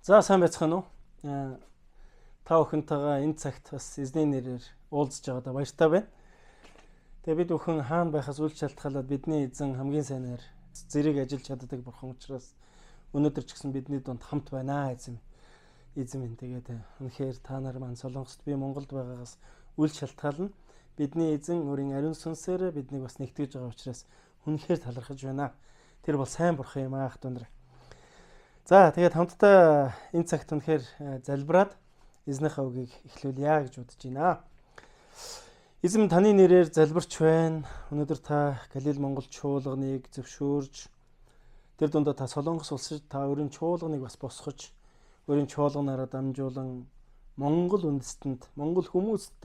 За сайн байцгаана уу? Та бүхэнтэйгээ энэ цагт бас эзний нэрээр уулзж байгаадаа баяртай байна. Тэгээ бид бүхэн хаана байхаас үл шалтгаалаад бидний эзэн хамгийн сайнаар зэрэг ажиллаж чаддаг бурхан учраас өнөөдөр ч гэсэн бидний донд хамт байна эзэн минь. Тэгээд үнэхээр та нар маань Солонгост би Монголд байгаагаас үл шалтгаална. Бидний эзэн өөрийн ариун сүнсээр биднийг бас нэгтгэж байгаа учраас үнэхээр талархаж байна. Тэр бол сайн бурхан юм аах дүнрэ. За тэгээд хамтдаа энэ цагт үнэхээр залбираад эзнийхээ үгийг эхлүүлье гэж бодож байна. Эзэн таны нэрээр залбирч байна. Өнөөдөр та Галил Монгол чуулганыг зөвшөөрж тэр дундаа та Солонгос улсад та өөрийн чуулганыг бас босгож өөрийн чуулганаараа дамжуулан Монгол үндэстэнд Монгол хүмүүст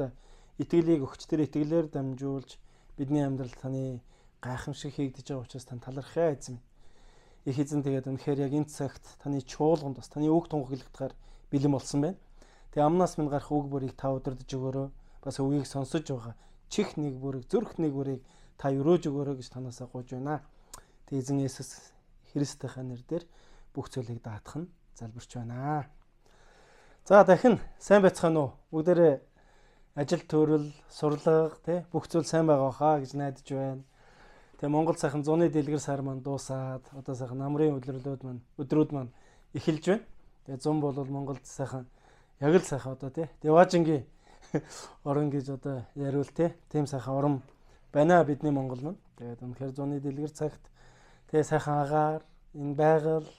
итгэлийг өгч тэр итгэлээр дамжуулж бидний амьдрал таны гайхамшиг хийгдэж байгаа учраас тань талархъя эзэн. Их эзэн тэгээд үнэхээр яг энэ цагт таны чуулганд бас таны үг тунхаглахдахаар бэлэн болсон байна. Тэгээ амнаас минь гарах үг бүрийг та удирдах өгөөрэй. Бас үгийг сонсож байгаа чих нэг бүрийг зүрх нэг бүрийг та өрөөж өгөөрэй гэж танаас гуйж байна. Тэгээ эзэн Есүс Христийнхаа нэрээр бүх зүйлийг даатах нь залбирч байна. За дахин сайн байцгаана уу? Бүгдээрээ ажил төрөл, сурлага бүх зүйл сайн байгаа хаа гэж найдаж байна. Тэгээ Монгол сайхан зуны дэлгэр сар маань дуусаад одоо сайхан намрын өдрүүд маань эхэлж байна. Тэгээ зун бол Монголд сайхан яг л сайхан одоо Деважингийн орон гэж одоо яриул тийм сайхан орон байна бидний Монгол маань. Тэгээд үнэхээр зуны дэлгэр цагт тэгээ сайхан агаар энэ байгаль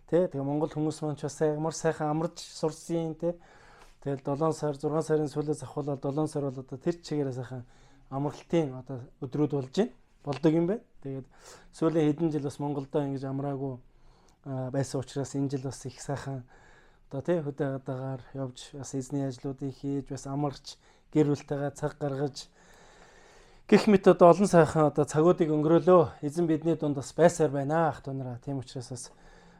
тэгээ Монгол хүмүүс маань ч бас ямар сайхан амарч сурсан тэгэл 7 сар 6 сарын сүүлээс ахуулаад 7 сар бол одоо тэр чигээрээ сайхан амралтын одоо өдрүүд болж байна. Болдог юм байна. Тэгээд сүүлийн хэдэн жил бас Монголдо ингэж амраагүй байсан учраас энэ жил бас их сайхан одоо хөдөөгадагаар явж бас эзний ажлуудыг хийж бас амарч гэр бүлтэйгээ цаг гаргаж гэх мэт одоо олон сайхан одоо цагуудыг өнгөрөөлөө. Эзэн бидний дунд бас байсаар байна ах дунараа. Тийм учраас бас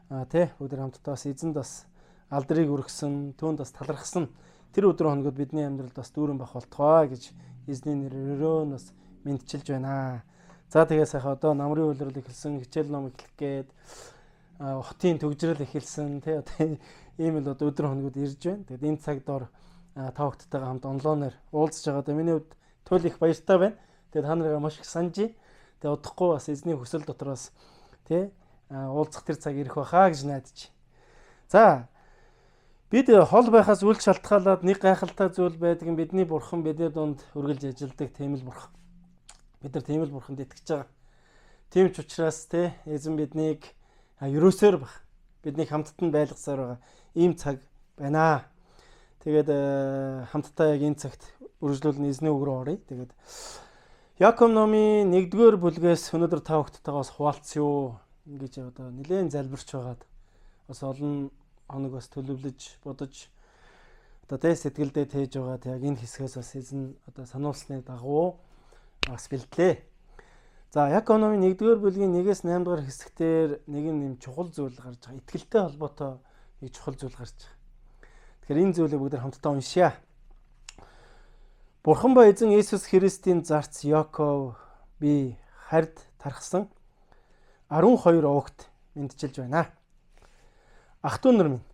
бүгд хамтдаа бас эзэнд бас алдрыг өргөсөн, түүнд бас талархсан тэр өдрийн хоногуд бидний амьдралд бас дүүрэн бах болтгоо гэж эзний нэрээр нь бас мэдчилж байна. За тэгээ сайхан одоо намрын үйлрэл эхэлсэн, хичээл ном эхлэх гээд хотын төгжрөл эхэлсэн одоо ийм л одоо өдрийн хоногуд ирж байна. Тэгээд энэ цаг дор та бүхэдтэйгээ хамт онлайнаар уулзж байгаадаа миний хувьд туйл их баяртай байна. Тэгээд та нарыг маш их санаж. Тэгээд удахгүй бас эзний хүсэл дотроос уулзах тэр цаг ирэх байхаа гэж найдаж. За бид хол байхаас үл шалтгаалаад нэг гайхалтай зүйл байдаг нь бидний бурхан бидний дунд үргэлж ажилладаг тийм л бурхан. Бид нар тийм л бурханд итгэж байгаа. Тийм ч учраас эзэн биднийг ерөөсөөр баг. Биднийг хамтд нь байлгасаар байгаа ийм цаг байна. Тэгээд хамтдаа яг энэ цагт үргэлжлүүлэн эзний үг рүү оръё. Тэгээд Яков номын 1-р бүлгээс өнөөдөр та бүхэдтэйгээс хуваалцъя юу гэж одоо нэлээд залбирч байгаад бас олон хоног бас төлөвлөж бодож одоо сэтгэлдээ тээж байгаа яг энэ хэсгээс бас эзэн одоо сануулсны дагуу бас бэлтлээ. За Яков номын 1-р бүлгийн 1-ээс 8 дугаар хэсэгтэр нэг юм чухал зүйл гарч байгаа. Итгэлтэй холбоотой нэг чухал зүйл гарч байгаа. Тэгэхээр энэ зүйлийг бүгд хамтдаа уншъя. Бурхан ба эзэн Есүс Христийн зарц Яков би хард тархсан 12 овогт мэдчилж байна. Ах トゥ нар минь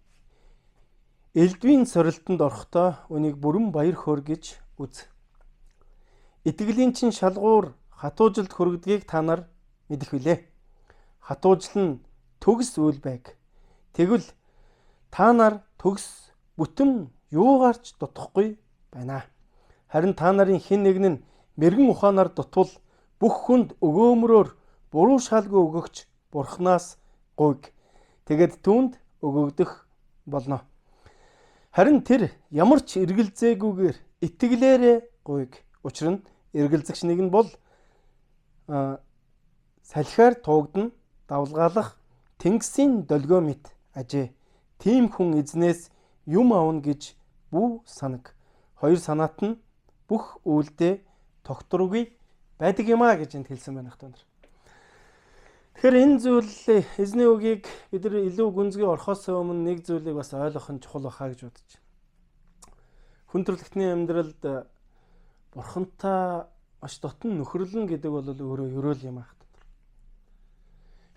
элдвийн сорилтонд орохдоо үнийг бүрэн баяр хөөр гэж үз. Итгэлийн чин шалгуур хатуужилд хүргэдгийг та нар мэдэх билээ. Хатуужил нь төгс үйл байг. Тэгвэл та нар төгс бүтэн юугаарч дутхгүй байна. Харин та нарын хэн нэг нь мэрэгэн ухаанаар дутвал бүх хүнд өгөөмрөөр буруу шалгүй өгөгч бурхнаас гуйг. Тэгэд түүнд өгөгдөх болно. Харин тэр ямар ч эргэлзээгүйгээр итгэлээрээ гуйг. Учир нь эргэлзэгч нэг нь бол салхиар туугдна давлгаалах тэнгисийн долгио мэт ажээ. Тийм хүн эзнээс юм авна гэж бүү санаг. Хоёр санаат нь бүх үйлдээ тогтворгүй байдаг юм а гэж энд хэлсэн байна хтаа нар. Тэгэхээр энэ зүйл эзний үгийг бид нар илүү гүнзгий орохоос өмнө нэг зүйлийг бас ойлгох нь чухал бахаа гэж бодож байна. Хүн төрөлхтний амьдралд бурхантай маш дотн нөхөрлөн гэдэг бол өөрөө ерөөл юм аа.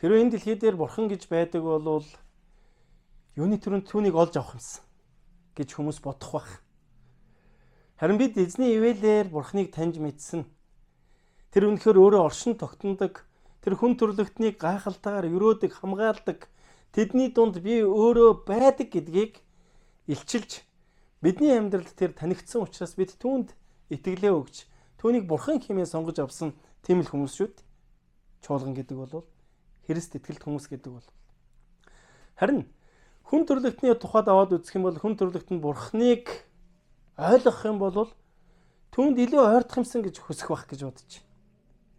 Хэрвээ энэ дэлхий дээр бурхан гэж байдаг бол юуны төрөнд түүнийг олж авах юмсан гэж хүмүүс бодох байх. Харин бид эзний ивэлээр Бурхныг таньж мэдсэн. Тэр үнэхээр өөрөө оршин тогтнодог, тэр хүн төрлөختнийг гайхалтайгаар өрөөдөг, хамгаалдаг, тэдний дунд би өөрөө байдаг гэдгийг илчилж бидний амьдралд тэр танигдсан учраас бид түүнд итгэлээ өгч түүнийг Бурхан хэмээн сонгож авсан тийм л хүмүүс шүү дээ. Чуулган гэдэг бол Христ итгэлт хүмүүс гэдэг бол. Харин хүн төрлөختний тухайд аваад үзэх юм бол хүн төрлөخت нь Бурханыг ойлгох юм бол түүнд илүү ойртох юмсан гэж хүсэх байх гэж бодож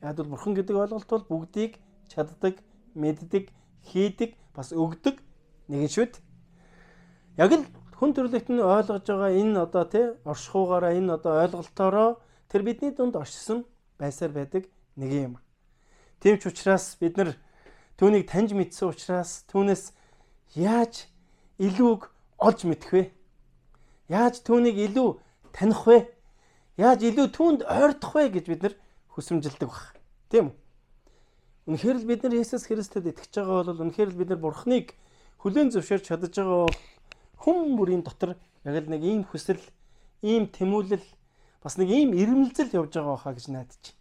байна. Яг бол Бурхан гэдэг ойлголт бол бүгдийг чаддаг, мэддэг, хийдэг, бас өгдөг нэгэн шүү дээ. Яг л хүн төрлөخت нь ойлгож байгаа энэ одоо оршихуугаараа энэ одоо ойлголтоороо тэр бидний дунд оршсон байсаар байдаг нэг юм. Тийм ч учраас бид нар түүнийг таньж мэдсэн учраас түүнээс яаж илүүг олж мэдэх вэ? Яаж түүнийг илүү таних вэ? Яаж илүү түүнд ойртох вэ гэж бид нар хүсэмжилдэг баг. Тийм үү? Үнэхээр л бид нар Есүс Христэд итгэж байгаа бол үнэхээр л бид нар Бурхныг хүлээн зөвшөөрч чадж байгаа бол хүн бүрийн дотор яг л нэг ийм хүсэл, ийм тэмүүлэл, бас нэг ийм ирмэлзэл явж байгаа хаа гэж найдаж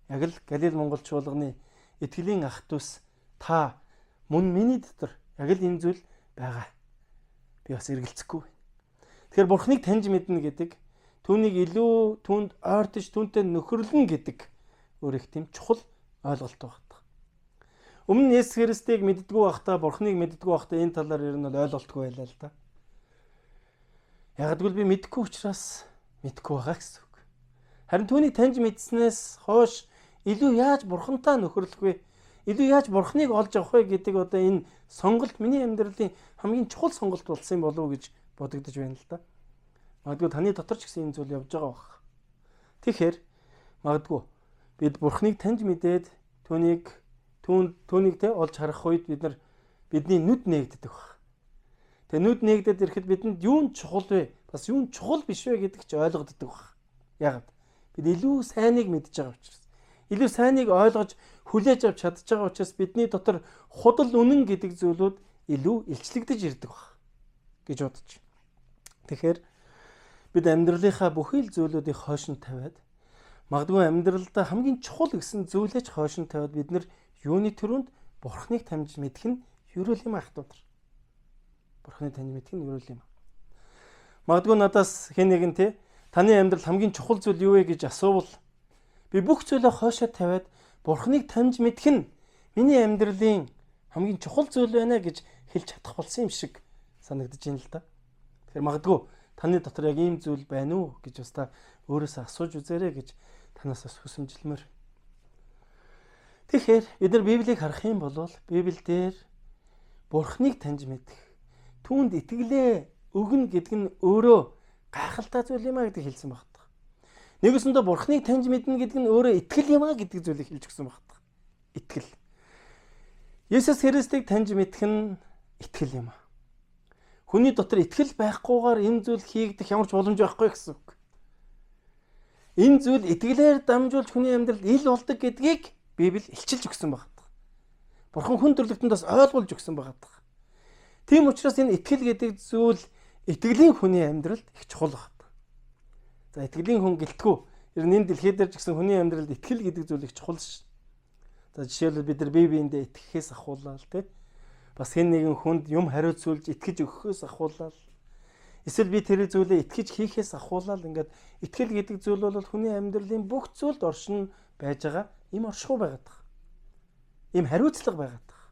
байна. Яг л Галил Монгол чуулганы итгэлийн ах トゥ ус та мөн миний дотор яг л энэ зүйл байгаа. Би бас эргэлзэхгүй. Тэгэхээр Бурхныг таньж мэднэ гэдэг, түүнийг илүү түүнд ойртож түүнтэй нөхөрлөн гэдэг өөр их тийм чухал ойлголт байна. Өмнө нь Есүс Христийг мэддэггүй байхдаа, Бурхныг мэддэггүй байхдаа энэ талаар ер нь ойлголтгүй байлаа л да. Ягдгүй би мэдхгүй учраас мэдхгүй байгаа гэсэн үг. Харин түүнийг таньж мэдснээс хойш илүү яаж Бурхантай нөхөрлөх вэ? Илүү яаж Бурхныг олж авах вэ гэдэг одоо энэ сонголт миний амьдралын хамгийн чухал сонголт болсон юм болов уу гэж бодогдож байна л да. Магадгүй таны дотор ч гэсэн энэ зүйл явж байгаа баг. Тэгэхээр магадгүй бид Бурхныг таньж мэдээд түүнийг олж харах үед бидний нүд нээгддэг баг. Тэгээ нүд нээгдээд ирэхэд бидэнд юун чухал вэ? Бас юун чухал биш вэ гэдэг ч ойлгогддог баг. Яагаад? Бид илүү сайныг мэдж байгаа учраас. Илүү сайныг ойлгож хүлээж авч чадж байгаа учраас бидний дотор худал үнэн гэдэг зүйлүүд илүү илчлэгдэж ирдэг баг гэж бодож. Тэгэхээр бид амьдралынхаа бүхий л зүйлүүдийг хойшин тавиад магадгүй амьдралдаа хамгийн чухал гэсэн зүйлээ ч хойшин тавиад бид нар юуны төрөнд Бурхныг таньж мэдэх нь ерөөл юм ахтууд. Бурхныг таньж мэдэх нь ерөөл юм. Магадгүй надаас хэн нэгэн таны амьдрал хамгийн чухал зүйл юу вэ гэж асуувал би бүх зүйлээ хойшоо тавиад Бурхныг таньж мэдэх нь миний амьдралын хамгийн чухал зүйл байна гэж хэлж чадах болсон юм шиг санагдаж байна л да. Тэгэхээр магадгүй таны дотор яг ийм зүйл байна уу гэж бас та өөрөөсөө асууж үзээрэй гэж танаас бас хүсэмжилмээр. Тэгэхээр бид нар Библийг харах юм бол Библиэлд Бурхныг таньж мэдэх, түүнд итгэлээ өгнө гэдэг нь өөрөө гайхалтай зүйл юм а гэдэг хэлсэн байна. Нэгэсэндээ Бурхныг таньж мэднэ гэдэг нь өөрөө итгэл юм а гэдэг зүйлийг хэлж өгсөн байна. Итгэл. Есүс Христийг таньж мэдэх нь итгэл юм а. Хүний дотор итгэл байхгүйгээр энэ зүйл хийгдэх ямар ч боломж байхгүй гэсэн үг. Энэ зүйл итгэлээр дамжуулж хүний амьдралд ил болдог гэдгийг Библи илчилж өгсөн байна. Бурхан хүн төрлөختөнд бас ойлгуулж өгсөн байна. Тийм учраас энэ итгэл гэдэг зүйл итгэлийн хүний амьдралд их чухал байна. За итгэлийн хүн гэлтгүү. Ер нь энэ дэлхий дээр ч гэсэн хүний амьдралд итгэл гэдэг зүйл их чухал шүү. За жишээлбэл бид нар бие биендээ итгэхээс ахуулаад бас хэн нэгэн хүнд юм хариуцуулж итгэж өгөхөөс ахуулаад эсвэл би тэр зүйлээ итгэж хийхээс ахуулаад ингээд итгэл гэдэг зүйл бол хүний амьдралын бүх зүйлд оршин байж байгаа юм оршихуй байгаад байгаа. Ийм хариуцлага байгаад байгаа.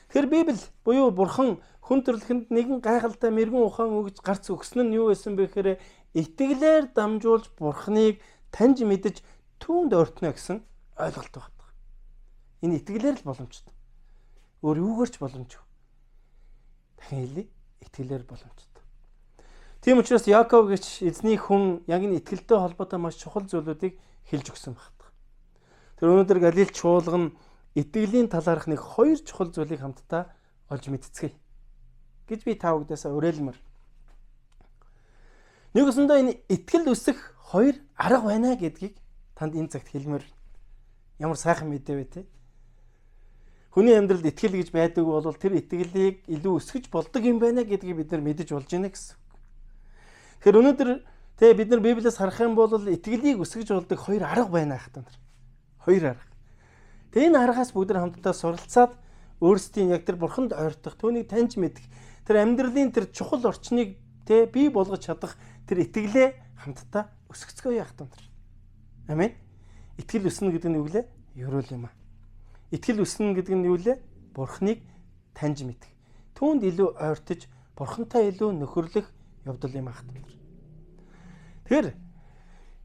Тэгэхээр Библи буюу Бурхан хүн төрлөخت нэгэн гайхалтай мэрэгэн ухаан өгж гарц өгсөн нь юу байсан бэ гэхээр итгэлээр дамжуулж Бурханыг таньж мэдэж түүнд ойртно гэсэн ойлголт байна. Энэ итгэлээр л боломжтой. Өөр юугаар ч боломжгүй. Дахин хэлье, итгэлээр боломжтой. Тийм учраас Яаков гэж эзний хүн яг энэ итгэлтэй холбоотой маш чухал зүйлүүдийг хэлж өгсөн байна. Тэр өнөөдөр Галил чуулган итгэлийн талаарх нэг хоёр чухал зүйлийг хамтдаа олж мэдцгээе гэж би та бүдээсээ уриалмаар. Нэгсэндээ энэ итгэл өсөх хоёр арга байна гэдгийг танд энэ цагт хэлмээр. Ямар сайхан мэдээ вэ те? хүний амьдралд итгэл гэж байдаг бол тэр итгэлийг илүү өсгөж болдог юм байна гэдгийг бид нар мэдэж болж байна гэсэн. Тэгэхээр өнөөдөр бид нар Библиэс харах юм бол итгэлийг өсгөж болдог хоёр арга байна хата нар. Хоёр арга. Энэ аргаас бүгд хамтдаа суралцаад өөрсдийн яг тэр бурханд ойртох, түүнийг таньж мэдэх, тэр амьдралын тэр чухал орчныг бий болгож чадах тэр итгэлээ хамтдаа өсгөцгөө хата нар. Амен. Итгэл өснө гэдэг нь юу вэ? Ерөөл юм аа. Итгэл өснө гэдэг нь юу вэ? Бурхныг таньж мэдэх. Түүнд илүү ойртож, бурхантай илүү нөхөрлөх явдал юм аа. Тэгэхээр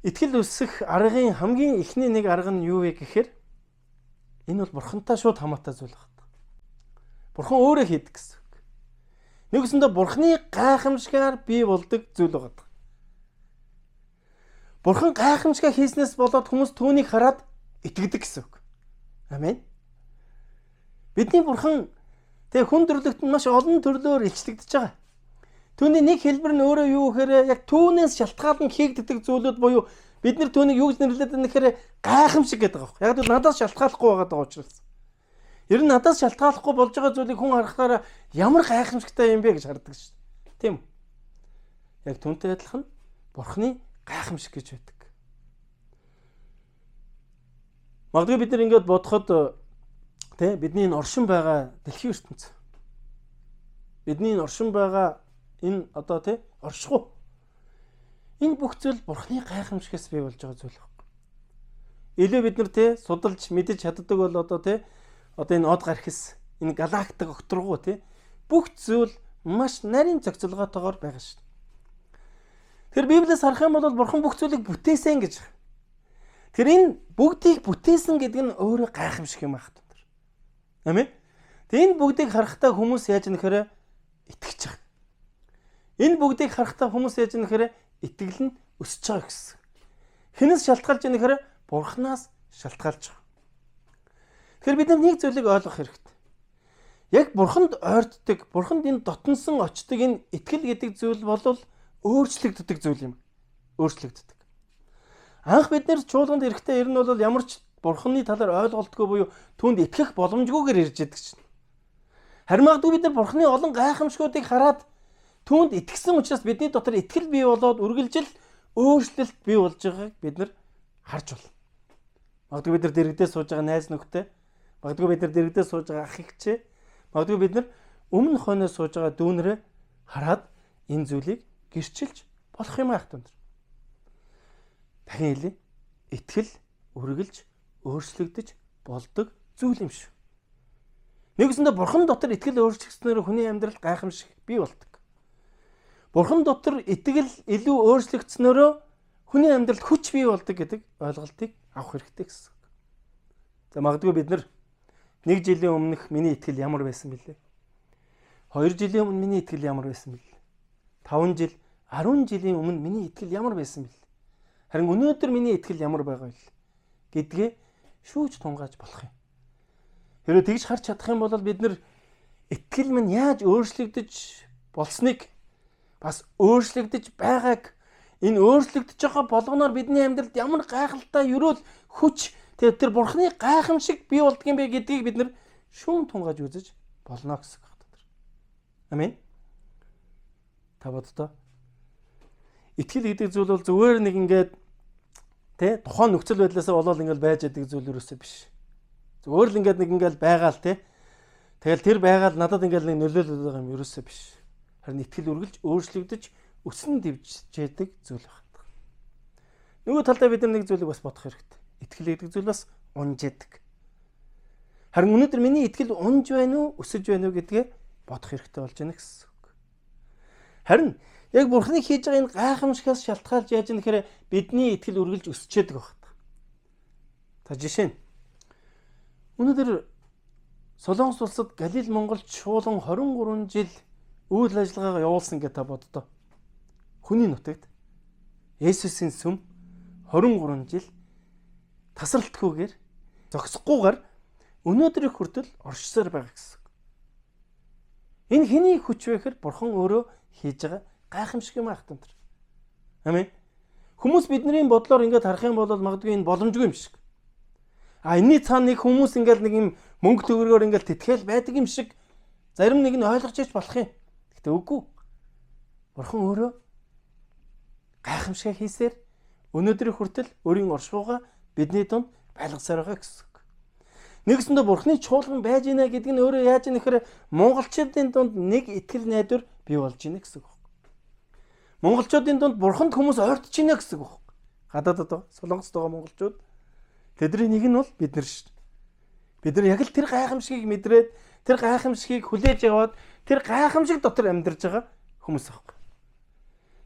итгэл өсөх аргын хамгийн эхний нэг арга нь юу вэ гэхээр энэ бол бурхантай шууд хамаатай зүйл байна. Бурхан өөрөө хийдэг гэсэн үг. Нэгсэндээ бурхны гайхамшигар бий болдог зүйл байгаа. Бурхан гайхамшигаа хийснээс болоод хүмүүс түүнийг хараад итгэдэг гэсэн үг. Амен. Бидний бурхан хүн төрлөخت маш олон төрлөөр илчлэгдэж байгаа. Түүний нэг хэлбэр нь өөрөө юу гэхээр яг түүнээс шалтгаалan хийгддэг зүйлүүд буюу бид нар түүнийг юу гэж нэрлэдэг вэ гэхээр гайхамшиг гэдэг байгаа. Яг л надаас шалтгааллахгүй байгаа учраас. Ер нь надаас шалтгааллахгүй болж байгаа зүйлийг хүн харахаараа ямар гайхамшигтай юм бэ гэж хардаг шүү дээ. Тийм үү? Яг түүнтэй адилхан бурхны гайхамшиг гэж байдаг. Магадгүй бид нар ингэж бодоход бидний энэ оршин байгаа дэлхийн ертөнц. Бидний энэ оршин байгаа энэ оршихуй. Энэ бүх зүйл бурхны гайхамшигээс бий болж байгаа зүйл байна. Илүү бид нар судалж мэдэж чаддаг бол энэ од гархис, энэ галактик огторгуу бүх зүйл маш нарийн зохицолгоотойгоор байгаа шүү. Тэр Библиэс харах юм бол бурхан бүх зүйлийг бүтээсэн гэж. Тэр энэ бүгдийг бүтээсэн гэдэг нь өөрөө гайхамшиг юм аах. Амен. Энэ бүгдийг харахтаа хүмүүс яаж нэхэрэ итгэж байгаа. Энэ бүгдийг харахтаа хүмүүс яаж нэхэрэ итгэл нь өсөж байгаа гэсэн. Хинээс шалтгаалж нэхэрэ бурхнаас шалтгаалж байгаа. Тэгэхээр бид нар нэг зүйлийг ойлгох хэрэгтэй. Яг бурханд ойртдог, бурханд энэ дотносон очдог энэ итгэл гэдэг зүйл бол өөрчлөгддөг зүйл юм. Өөрчлөгддөг. Анх бид нэр чуулганд ирэхдээ ер нь бол ямар ч бурханы талаар ойлголтгүй буюу түүнд итгэх боломжгүйгээр ирж яддаг чинь. Харин магадгүй бид нар бурханы олон гайхамшгуудыг хараад түүнд итгэсэн учраас бидний дотор итгэл бий болоод үргэлжил өөрчлөлт бий болж байгааг бид нар харж байна. Магадгүй бид нар дэрэгдээ сууж байгаа найз нөхдөд, магадгүй бид нар дэрэгдээ сууж байгаа ах эгчээ, магадгүй бид нар өмнө хойноос сууж байгаа дүүнэрээ хараад энэ зүйлийг гэрчилж болох юм аах түнд. Дахин хэлье. Итгэл үргэлж өөрчлөгдөж болдог зүйл юм шүү. Нэгсэндээ бурхан дотор итгэл өөрчлөгдснөөр хүний амьдрал гайхамшиг бий болдог. Бурхан дотор итгэл илүү өөрчлөгдснөөр хүний амьдралд хүч бий болдог гэдэг ойлголтыг авах хэрэгтэй гэсэн. За магадгүй бид нар 1 жилийн өмнөх миний итгэл ямар байсан бэлээ? 2 жилийн өмнө миний итгэл ямар байсан бэлээ? 5 жил, 10 жилийн өмнө миний итгэл ямар байсан бэлээ? Харин өнөөдөр миний итгэл ямар байгаа вэ гэдгээ шүүж тунгааж болох юм. Хэрэв тэгж харж чадах юм бол бид нар итгэл минь яаж өөрчлөгдөж болсныг бас өөрчлөгдөж байгааг энэ өөрчлөгдөж байгаа болгоноор бидний амьдралд ямар гайхалтай ерөөл хүч тэр бурхны гайхамшиг бий болдг юм бэ гэдгийг бид нар шүүн тунгааж үзэж болно гэсэн үг. Амен. Та боддоо. Итгэл гэдэг зүйл бол зүгээр нэг ингээд тухайн нөхцөл байдлаасаа болоод ингээд байж байгаа зүйл ерөөсөө биш. Зүгээр л ингээд нэг ингээд байгаа л тэгэл тэр байгаа л надад ингээд нэг нөлөөлөл байгаа юм ерөөсөө биш. Харин итгэл үргэлж өөрчлөгдөж өснө дэвжж яадаг зүйл байна. Нөгөө талдаа бид нэг зүйлийг бас бодох хэрэгтэй. Итгэл гэдэг зүйл бас унж яадаг. Харин өнөөдөр миний итгэл унж байна уу, өсөж байна уу гэдгээ бодох хэрэгтэй болж байна гэсэн үг. Харин яг бурхны хийж байгаа энэ гайхамшигаас шалтгаалж яаж юм гэхээр бидний итгэл үргэлж өсчээдэг байна. За жишээ нь өнөөдөр Солонгос улсад Галил Монголд шуулан 23 жил үйл ажиллагаагаа явуулсан гэж та боддоо. Хүний нутагт Есүсийн сүм 23 жил тасралтгүйгээр зогсохгүйгээр өнөөдрийн хүртэл оршсоор байгаа гэсэн. Энэ хэний хүч вэ гэхээр бурхан өөрөө хийж байгаа гайхамшиг юм аах тантар. Амен. Хүмүүс бидний бодлоор ингээд харах юм бол магадгүй энэ боломжгүй юм шиг. Энэний цаана нэг хүмүүс ингээд нэг юм Мөнгө төгрөгөөр ингээл тэтгэл байдаг юм шиг зарим нэг нь ойлгож иж болох юм. Гэтэ үгүй. Бурхан өөрөө гайхамшиг хийсээр өнөөдрийн хүртэл өөрийн оршууга бидний дунд байлгасаар байгаа гэсэн үг. Нэгсэндээ Бурханы чуулган байж гинэ гэдэг нь өөрөө яаж нэхэр монголчуудын дунд нэг итгэл найдвар бий болж гинэ гэсэн үг. Монголчуудын дунд Бурханд хүмүүс ойртож гинэ гэсэн үг. Гадаадд Солонгост байгаа монголчууд тэдний нэг нь бол бид нар шүү дээ. Бид нар яг л тэр гайхамшигыг мэдрээд тэр гайхамшигыг хүлээж аваад тэр гайхамшиг дотор амьдарч байгаа хүмүүс аахгүй.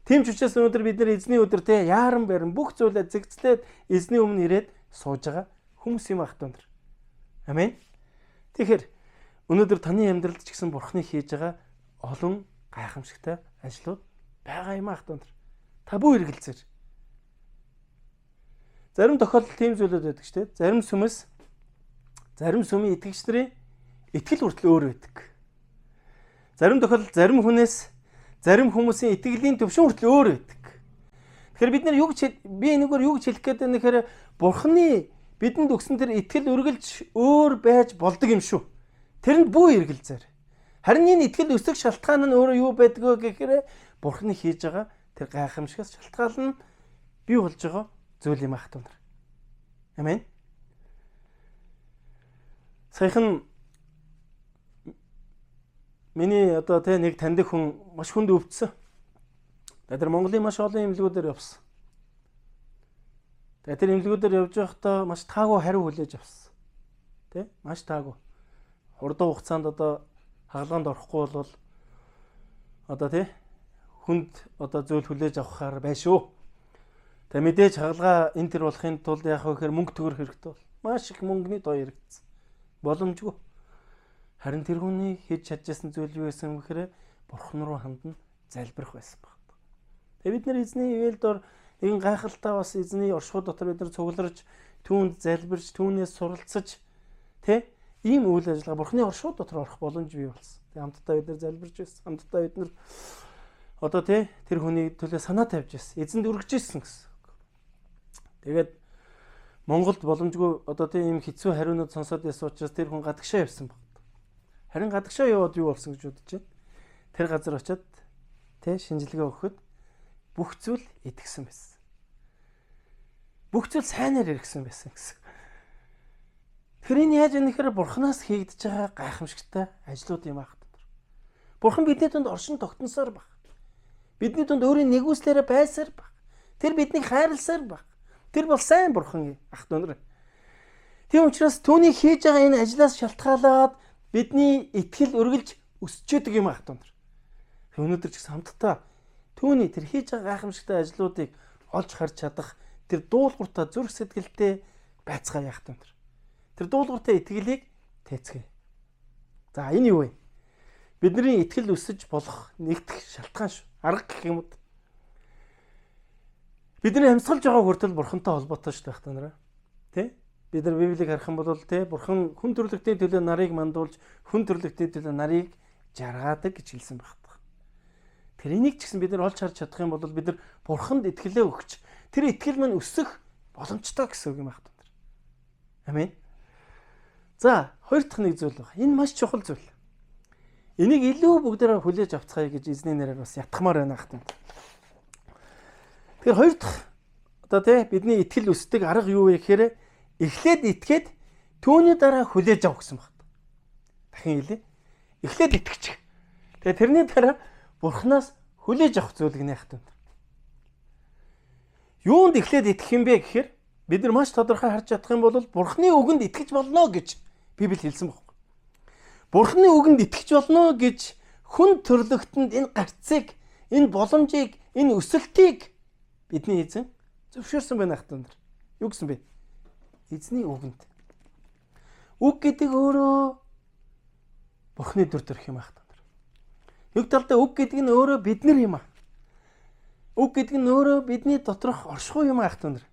Тийм ч учраас өнөөдөр бид нар эзний өдөр те яаран барин бүх зүйлээ зэгцлээд эзний өмнө ирээд сууж байгаа хүмүүс юм ах өндөр. Амен. Тэгэхээр өнөөдөр таны амьдралд ч гэсэн Бурханы хийж байгаа олон гайхамшигтай ажлууд байгаа юм ах өндөр. Та бүү эргэлзээр. Зарим тохиолдолд тийм зүйлүүд байдаг шүү дээ. Зарим сүмийн итгэгч нарын итгэл хүртэл өөр байдаг. Зарим тохиолдолд зарим хүмүүсийн итгэлийн төвшин хүртэл өөр байдаг. Тэгэхээр бид нар би энэгээр юу гэж хэлэх гээд байна гэхээр Бурханы бидэнд өгсөн тэр итгэл үргэлж өөр байж болдог юм шүү. Тэрэнд бүү эргэлзээр. Харин энэ итгэл өсөх шалтгаан нь өөрөө юу байдг вэ гэхээр Бурханы хийж байгаа тэр гайхамшигаас шалтгаална бий болж байгаа зүйл юм ах түнэр. Амен. Саяхан миний одоо нэг таньдаг хүн маш хүнд өвдсөн. Тэр Монголын маш олон эмнэлгүүдээр явсан. Тэр эмнэлгүүдээр явж байхдаа маш таагүй хариу хүлээж авсан. Маш таагүй. Хурдан хугацаанд одоо хаалганд орохгүй бол одоо хүнд одоо зүйл хүлээж авахаар байшгүй. Мэдээж хаалгаа энэ төр болохын тулд яах вэ гэхээр мөнгө төгрөх хэрэгтэй бол. Маш их мөнгөний доо хэрэгцсэн. Боломжгүй. Харин тэр хүний хийж чадчихсан зүйл юу байсан гэхээр Бурхан руу хандна залбирах байсан баг. Бид нар эзний ивэлдор нэгэн гайхалтай бас эзний оршихуй дотор бид нар цугларч түүнд залбирч түүнээс суралцаж ийм үйл ажиллагаа Бурханы оршихуй дотор орох боломж бий болсон. Хамтдаа бид нар залбирч байсан. Хамтдаа бид нар одоо тэр хүний төлөө санаа тавьж байсан. Эзэнд өргөж ирсэн гэсэн. Тэгээд Монголд боломжгүй одоо ийм хэцүү хариунууд сонсоод байсан учраас тэр хүн гадагшаа явсан баг. Харин гадагшаа яваад юу болсон гэж бодож байна. Тэр газар очиод шинжилгээ өгөхөд бүх зүйл идэгсэн байсан. Бүх зүйл сайнаар иргсэн байсан гэсэн. Тэгэхээр энэ яаж нэхэр Бурханаас хийгдэж байгаа гайхамшигтай ажлууд юм ах. Бурхан бидний дунд оршин тогтносоор баг. Бидний дунд өөрийн нэгүслээрээ байсаар баг. Тэр биднийг хайрласаар баг. Тэр бол сайн Бурхан ах дүүнэр. Тийм учраас түүний хийж байгаа энэ ажлаас шалтгаалаад бидний итгэл өргөлж өсч идэг юм ах дүүнэр. Өнөөдөр ч гэсэн хамтдаа түүний тэр хийж байгаа гайхамшигтай ажлуудыг олж харж чадах тэр дуулууртай зүрх сэтгэлтэй байцгаая ах дүүнэр. Тэр дуулууртай итгэлийг тээцгээе. За энэ юу вэ? Бидний итгэл өсөж болох нэгдэх шалтгаан шүү. Арга гэх юм уу? Бидний амьсгалж байгаа хүртэл Бурхантай холбоотой шүү байх танараа. Бид нар Библийг харах юм бол Бурхан хүн төрлөختийн төлөө нарыг мандуулж, хүн төрлөختийн төлөө нарыг жаргаадаг гэж хэлсэн байх. Тэр энийг ч гэсэн бид нар олж харж чадах юм бол бид нар Бурханд итгэлээ өгч, тэр итгэл маань өсөх боломжтой гэсэн үг юм байх. Амен. За, хоёр дахь нэг зүйл байна. Энэ маш чухал зүйл. Энийг илүү бүгдээрээ хүлээж авцгаая гэж эзний нэрээр бас ятгахмаар байна ах. Тэгэхээр хоёр дахь одоо бидний итгэл өсдөг арга юу вэ гэхээр эхлээд итгээд түүний дараа хүлээж авах гэсэн байна. Дахин хэлье. Эхлээд итгэчих. Тэгээ тэрний дараа Бурханаас хүлээж авах зүйл гэнэ ах. Юунд эхлээд итгэх юм бэ гэхээр бид нар маш тодорхой харж чадах юм бол Бурханы үгэнд итгэж болно гэж Библи хэлсэн байна. Бурханы үгэнд итгэж болно гэж хүн төрлөختөнд энэ гарцыг, энэ боломжийг, энэ өсөлтийг бидний эзэн зөвшөөрсөн байна ах түнэр. Юу гэсэн бэ? Эзний үгэнд. Үг гэдэг өөрөө Бурханы дүр төрх юм ах түнэр. Нэг талдаа үг гэдэг нь өөрөө бид нар юм аа. Үг гэдэг нь өөрөө бидний доторх оршихуй юм ах түнэр.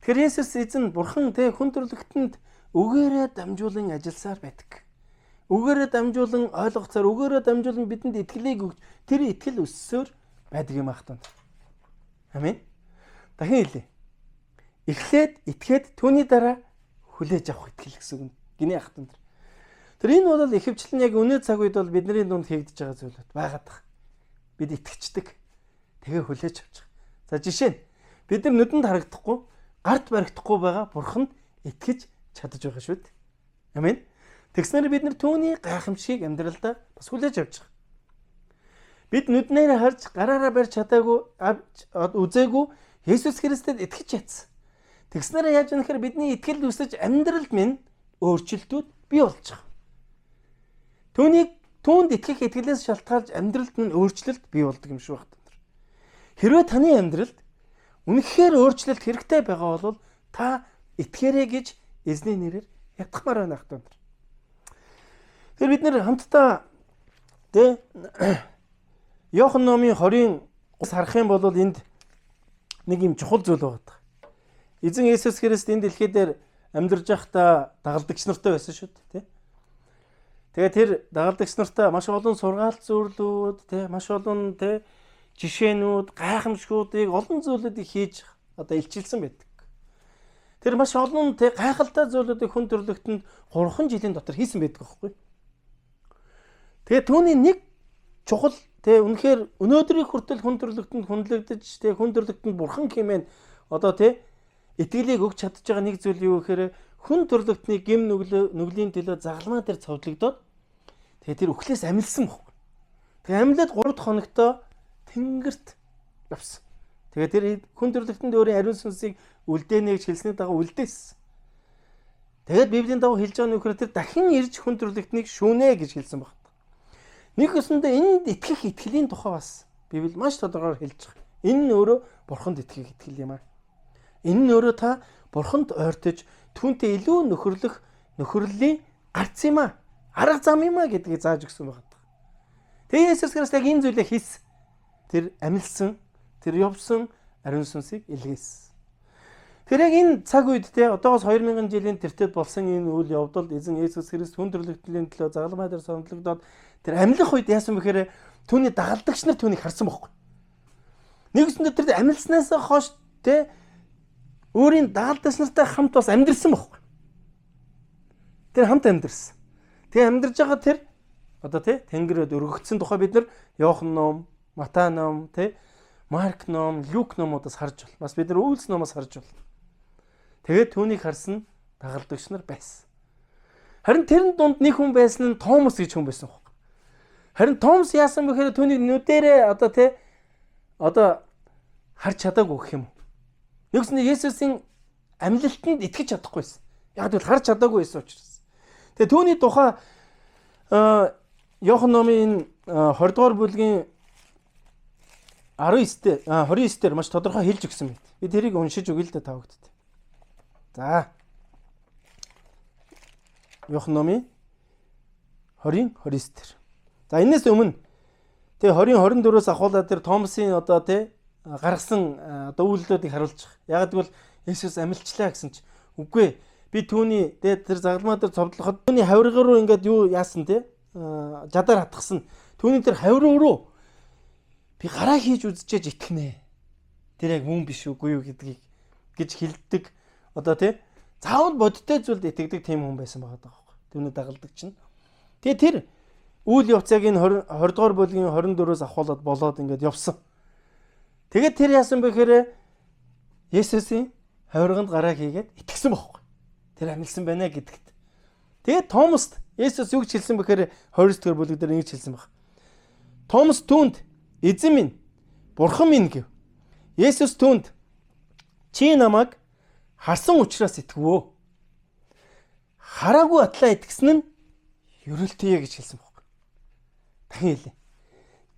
Тэгэхээр Есүс эзэн Бурхан хүн төрлөختөнд үгээрээ дамжуулан ажилласаар байдаг. Үгээрээ дамжуулан ойлгоцоор, үгээрээ дамжуулан бидэнд итгэлийг өгч тэр итгэл өссөөр байдаг юм ах түнэр. Амен. Дахин хэлье. Эхлээд итгээд түүний дараа хүлээж авах итгэл гэсэн үг гинэ ах түнэр. Тэр энэ бол ихэвчлэн яг өнөө цаг үед бол бидний дунд хийгдэж байгаа зүйлүүд байгаад байна. Бид итгэждэг. Тэгээ хүлээж авчих. За жишээ нь бид нар нүдэнд харагдахгүй, гарт баригдахгүй байгаа Бурханд итгэж чадаж байгаа шүү дээ. Амен. Тэгснээр бид нар түүний гайхамшигыг амьдралдаа бас хүлээж авчих. Бид нүднээр харж гараараа барьж чадаагүй, үзээгүй Есүс Христэд итгэж чадсан. Тэгснээр яаж вэ гэхээр бидний итгэл үсэж амьдралд минь өөрчлөлтүүд бий болж байгаа. Түүнд итгэх итгэлээс шалтгаалж амьдралд минь өөрчлөлт бий болдог юм шиг байна. Хэрвээ таны амьдралд үнэхээр өөрчлөлт хэрэгтэй байгаа бол та итгээрэй гэж эзний нэрээр ятгахмаар байна хтаа. Тэгэхээр бид нэр хамтдаа Иохан номын 20-ын харах юм бол энд нэг юм чухал зүйл байгаа. Эзэн Есүс Христ энэ дэлхий дээр амьдарч байхдаа дагалдагч нартай байсан шүү дээ. Тэгээ тэр дагалдагч нартай маш олон сургаалт зөвлөлүүд, маш олон жишээнүүд, гайхамшгуудыг олон зүйлүүдийг хийж илчилсэн байдаг. Тэр маш олон гайхалтай зүйлүүдийг хүн төрлөختөнд 3 жилийн дотор хийсэн байдаг байхгүй. Тэгээ түүний нэг чухал үнэхээр өнөөдрийн хүртэл хүн төрлөختөнд хүндлэгдэж хүн төрлөختөнд бурхан хэмээн итгэлийг өгч чадж байгаа нэг зүйл юу гэхээр хүн төрлөختний гэм нүглийн төлөө загалмаа дээр цовдлогдоод тэр өхлөөс амилсан баг. Тэгээ амилаад 3 дахь хоногтоо тэнгэрт явсан. Тэгээ тэр хүн төрлөختөнд өөрийн ариун сүнсийг үлдээнэ гэж хэлсний дагуу үлдээсэн. Тэгээд Библийн дагуу хэлж байгаа нөхөр тэр дахин ирж хүн төрлөختнийг шүүнэ гэж хэлсэн баг. Нэг өсөндөө энд итгэх итгэлийн тухай бас Библи маш тодорхойгоор хэлж байгаа. Энэ нь өөрөө бурханд итгэх итгэл юм аа. Энэ нь өөрөө та бурханд ойртож түүнтэй илүү нөхөрлөлийн гарц юм аа. Арга зам юм аа гэдгийг зааж өгсөн байна. Тэгээ Есүс Христ яг энэ зүйлээ хийсэн. Тэр амилсан, тэр явсан ариун сүнсийг илгээсэн. Тэр яг энэ цаг үед одоогоос 2000 жилийн тэртет болсон энэ үйл явдалд эзэн Есүс Христ хүн төрлөختлийн төлөө загалмай дээр сондлогдоод тэр амьлах үед яасан бэхээр түүний дагалдагч нар түүнийг харсан байхгүй. Нэгсэндээ тэр амилснаас хойш өөрийн дагалдагч нартай хамт бас амьдэрсэн байхгүй. Тэр хамт амьдэрсэн. Тэгээ амьдарж байгаа тэр тэнгэрөд өргөгдсөн тухай бид нар Иохан ном, Матай ном, Марк ном, Люк номудаас харж байна. Бас бид нар Үйлс номоос харж байна. Тэгээд түүнийг харсан дагалдагч нар байсан. Харин тэрэн дунд нэг хүн байсан нь Томас гэж хүн байсан байхгүй. Харин Томас яасан бэхээр түүнийг нүдэрээ харж чадаагүй гэх юм. Нэгсэн Есүсийн амьлалтанд итгэж чадахгүйсэн. Яг л харж чадаагүй байсан учраас. Тэгээ түүний тухай Иохан номын 20 дугаар бүлгийн 29-дэр маш тодорхой хэлж өгсөн мэт. Би тэрийг уншиж өгье л да та бүхэнд. За. Иохан номын 20-29-дэр. За энэс өмнө 20-24-өөс ахуулаад тэр Томасын гаргасан үйлдэлүүдийг харуулж байгаа. Яг гэвэл Есүс амилчлаа гэсэн чи үгүй. Би түүний тэр загалмаа дээр цовдлоход түүний хавирга руу ингээд юу яасан жадаар хатгсан. Түүний тэр хавирга руу би гараа хийж үзчихэж итгэнэ. Тэр яг мөн биш үгүй юу гэдгийг гэж хэлдэг. Заавал бодиттой зүйлд итгэдэг тийм хүн байсан байгаа даа. Түүний дагалдагч нь. Тэгээ тэр үйл явцыг энэ 20 дугаар бүлгийн 24-өөс ахуулаад болоод ингээд явсан. Тэгээд тэр яасан бэхээр Есүсийн хавирганд гараа хийгээд итгэсэн байхгүй. Тэр амилсан байна гэдэгт. Тэгээд Томаст Есүс юу гэж хэлсэн бэхээр 20 дугаар бүлэг дээр ингэж хэлсэн баг. Томас түүнд эзэн минь, бурхан минь гэв. Есүс түүнд чи намайг харсан учраас итгэвөө. Хараагүй атлаа итгэсэн нь ерөөлтөе гэж хэлсэн баг. Дахин хэлье.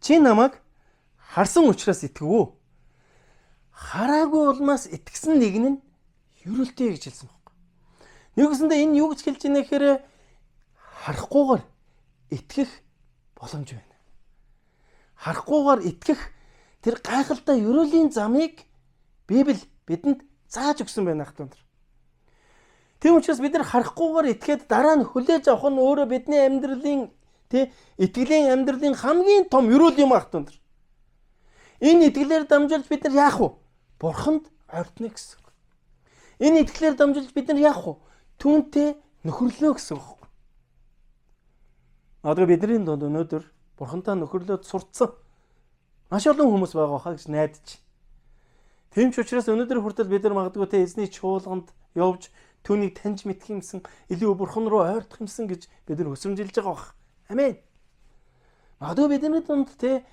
Чи намайг харсан учраас итгэвөө. Хараагүй улмаас итгэсэн нэг нь ерөөлтөе гэж хэлсэн баг. Нэгсэндээ энэ юу гэж хэлж байна гэхээр харахгүйгээр итгэх боломж байна. Харахгүйгээр итгэх тэр гайхалтай ерөөлийн замыг Библи бидэнд зааж өгсөн байна хтанд. Тийм учраас бид нар харахгүйгээр итгээд дараа нь хүлээж авах нь өөрөө бидний амьдралын итгэлийн амьдралын хамгийн том ерөөл юм хтанд. Энэ итгэлээр дамжуулж бид нар яах вэ? Бурханд ойртно гэсэн. Энэ итгэлээр дамжуулж бид нар яах вэ? Түүнтэй нөхөрлөнө гэсэн үг. Магадгүй бидний дунд өнөөдөр Бурхантай нөхөрлөд сурцсан маш олон хүмүүс байгаа хаа гэж найдаж. Тийм ч учраас өнөөдөр хүртэл бид нар магадгүй тэ эзний чуулганд явж түүнийг таньж мэдэх юмсан, илүү Бурхан руу ойртох юмсан гэж бид нар өсөмжилж байгаа бах. Амен. Магадгүй бидний дунд тэ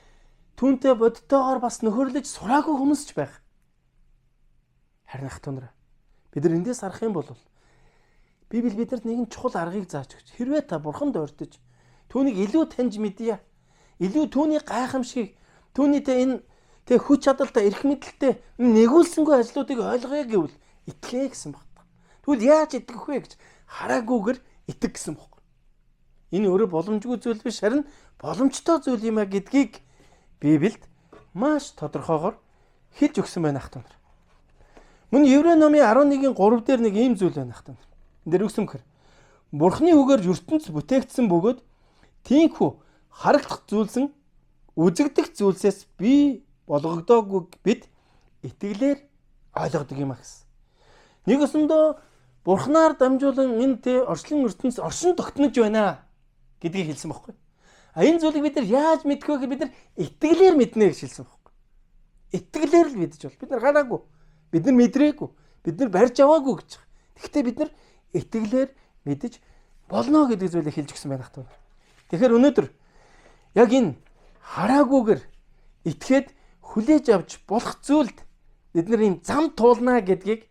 түүнтэй бодтойгоор бас нөхөрлөж сураагүй хүмүүс ч байх. Харин ах түнрэ бид нар эндээс харах юм бол Библи бидэнд нэгэн чухал аргыг зааж өгч. Хэрвээ та Бурханд ойртож түүнийг илүү таньж мэдье. Илүү түүний гайхамшигыг, түүний тэ хүч чадалтай, эрх мэдэлтэй нэгүүлсэнгүй ажлуудыг ойлгоё гэвэл итгэе гэсэн байна. Тэгвэл яаж итгэх вэ гэж хараагүйгээр итэг гэсэн байна. Энэ өөрөө боломжгүй зүйл биш, харин боломжтой зүйл юм а гэдгийг Библиэд маш тодорхойгоор хэлж өгсөн байна ах түнэр. Мөн Еврей номын 11:3 дээр нэг ийм зүйл байна ах түнэр. Энд дээр өгсөн хэр Бурхны үгээр ертөнц бүтээгдсэн бөгөөд тийхүү харагдах зүйлсэн үзэгдэх зүйлсээс бий болгогдоогүй бид итгэлээр ойлгодог юм а гэсэн. Нэг өсөндөө Бурхнаар дамжуулан энэ орчлон ертөнц оршин тогтнож байна гэдгийг хэлсэн байхгүй. А энэ зүйлийг бид нар яаж мэдэх вэ гэхээр бид нар итгэлээр мэднэ гэж хэлсэн байхгүй. Итгэлээр л мэдэж бол бид нар хараагүй, бид нар мэдрээгүй, бид нар барьж аваагүй гэж. Гэхдээ бид нар итгэлээр мэдэж болно гэдэг зүйлийг хэлж өгсөн байна хаа. Тэгэхээр өнөөдөр яг энэ хараагүйгээр итгээд хүлээж авч болох зүйлд бид нар ийм зам туулна гэдгийг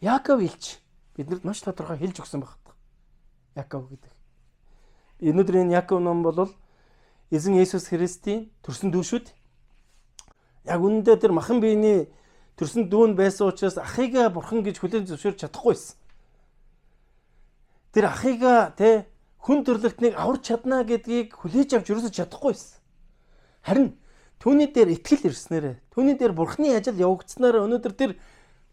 Яаков илч бидэнд маш тодорхой хэлж өгсөн байна. Яаков гэдэг. Өнөөдөр энэ Яаков ном бол эзэн Есүс Христийн төрсөн дүү шүү дээ. Яг үнэндээ тэр махан биений төрсөн дүү байсан учраас ахыг бурхан гэж хүлээн зөвшөөрч чадахгүйсэн. Тэр ахыг хүн төрлөختнийг аварч чадна гэдгийг хүлээж авч ерөөсөж чадахгүйсэн. Харин түүний дээр итгэл ирснээр, түүний дээр Бурхны ажил явагдсанаар өнөөдөр тэр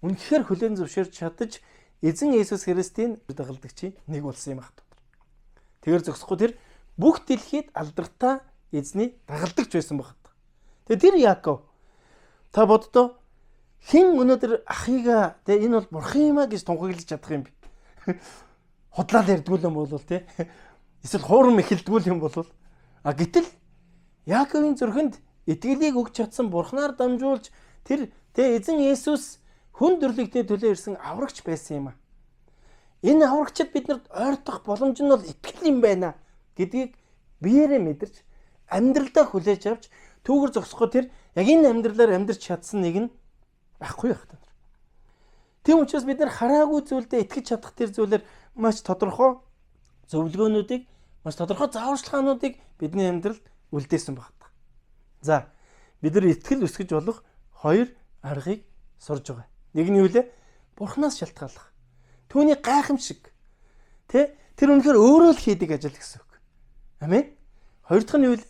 үнэхээр хүлээн зөвшөөрч чадаж эзэн Есүс Христийн дагалдагчийн нэг болсон юм аа. Тэгэр зогсохгүй тэр бүх дэлхийд алдартай эзний дагалдагч байсан баг. Тэгээ тэр Яаков та боддоо хэн өнөөдөр ахыг энэ бол Бурхан юм а гэж тунхаглаж чадах юм бэ? Худлаал ярдггүй юм бол тий. Эсвэл хуурам эхэлдггүй юм бол гэтэл Яаковын зүрхэнд итгэлийг өгч чадсан Бурханаар дамжуулж тэр эзэн Есүс хүн төрлөختний төлөө ирсэн аврагч байсан юм а. Энэ аврагчид биднэрт ойртох боломж нь бол итгэл юм байна гэдгийг биеэрээ мэдэрч амьдралдаа хүлээж авч түүгэр зогсохгүй тэр яг энэ амьдралаар амьдрч чадсан нэг нь байхгүй байх та. Тийм учраас бид нар хараагүй зүйлдээ итгэж чадах тэр зүйлээр маш тодорхой зөвлөгөөнүүдийг, маш тодорхой зааварчилгаануудыг бидний амьдралд үлдээсэн байна. За, бид нар итгэл өсгөж болох хоёр аргыг сурж байгаа. Нэг нь юу вэ? Бурханаас шалтгааллах. Түүний гайхамшиг. Тэр үнэхээр өөрөө л хийдэг ажил гэсэн үг. Амен. Хоёр дахь нь юу вэ?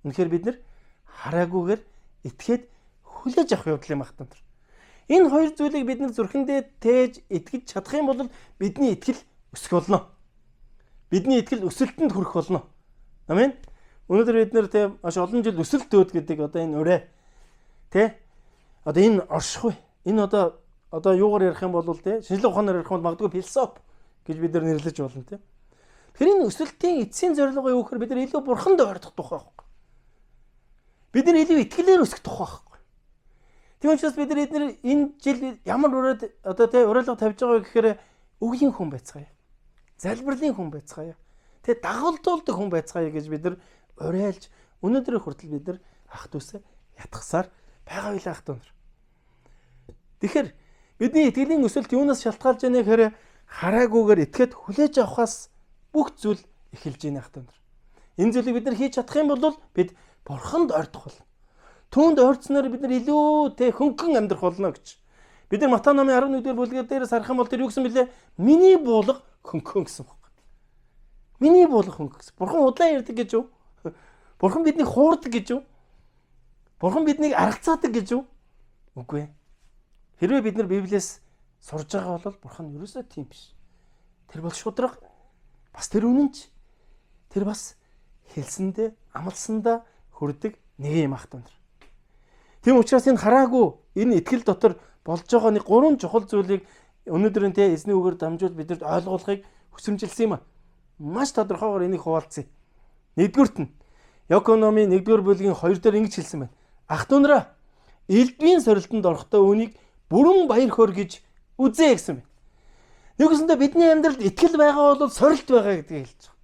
Үнэхээр бид нар хараагүйгээр итгээд хүлээж авах явдал юм ахтан. Энэ хоёр зүйлийг бид нар зүрхэндээ тээж итгэж чадах юм бол бидний итгэл өсөх болно. Бидний итгэл өсөлтөнд хүрэх болно. Амен. Өнөөдөр бид нар маш олон жил өсөлт өөд гэдэг одоо энэ өрөө одоо энэ оршихуй. Энэ одоо юугаар ярих юм бол шинжлэх ухаанаар ярих юм бол магадгүй философи гэж бид нар нэрлэж болно Тэгэхээр энэ өсөлтийн эцсийн зорилго юу гэхээр бид нар илүү Бурханд ойртох тухай байхгүй. Бид нар илүү итгэлээр өсөх тухай байхгүй. Тийм учраас бид нар энэ жил ямар ураад одоо уриалга тавьж байгаа гэхээр өвлийн хүн байцгаая. Залбирлын хүн байцгаая. Дагалдуулдаг хүн байцгаая гэж бид нар уриалж өнөөдрийн хүртэл бид нар ах дүүсээ ятгахсаар байгаа байлаа ах дүүнэр. Тэгэхээр бидний итгэлийн өсөлт юунаас шалтгаалж байна гэхээр хараагүйгээр итгээд хүлээж авахаас бүх зүйл эхэлж байна ах дүүнэр. Энэ зүйлийг бид нар хийж чадах юм бол бид Бурханд ойртох болно. Түүнд ойртсноор бид нар илүү хөнгөн амьдрах болно гэж. Бид нар Матай номын 11-р бүлгээр дээрээс харах юм бол тэр юу гэсэн бэлээ? Миний буулга хөнгөн гэсэн байна. Миний буулга хөнгөн гэсэн. Бурхан удаан ярьдаг гэж юу? Бурхан биднийг хуурдаг гэж юу? Бурхан биднийг аргалцаадаг гэж юу? Үгүй ээ. Хэрвээ бид нар Библиэс сурж байгаа бол Бурхан ерөөсөө тийм биш. Тэр бол шудраг. Бас тэр үнэнч. Тэр бас хэлсэндээ, амлсандаа хүрдэг нэг юм ах тань. Тийм учраас энэ хараагүй энэ итгэл дотор болж байгаа нэг гурван чухал зүйлийг өнөөдрийн эзний үгээр дамжуул бидэнд ойлгуулахыг хүсэмжилсэн юм а. Маш тодорхойгоор энийг хуваалцъя. Нэгдүгüрт нь Яаков номын 1-р бүлгийн 2 дээр ингэж хэлсэн байна. Ах дүүнараа элдвийн сорилтонд орохдоо үүнийг бүрэн баяр хөөр гэж үзье гэсэн байна. Нэгүсэндээ бидний амьдралд итгэл байгаа бол сорилт байгаа гэдгийг хэлж байгаа.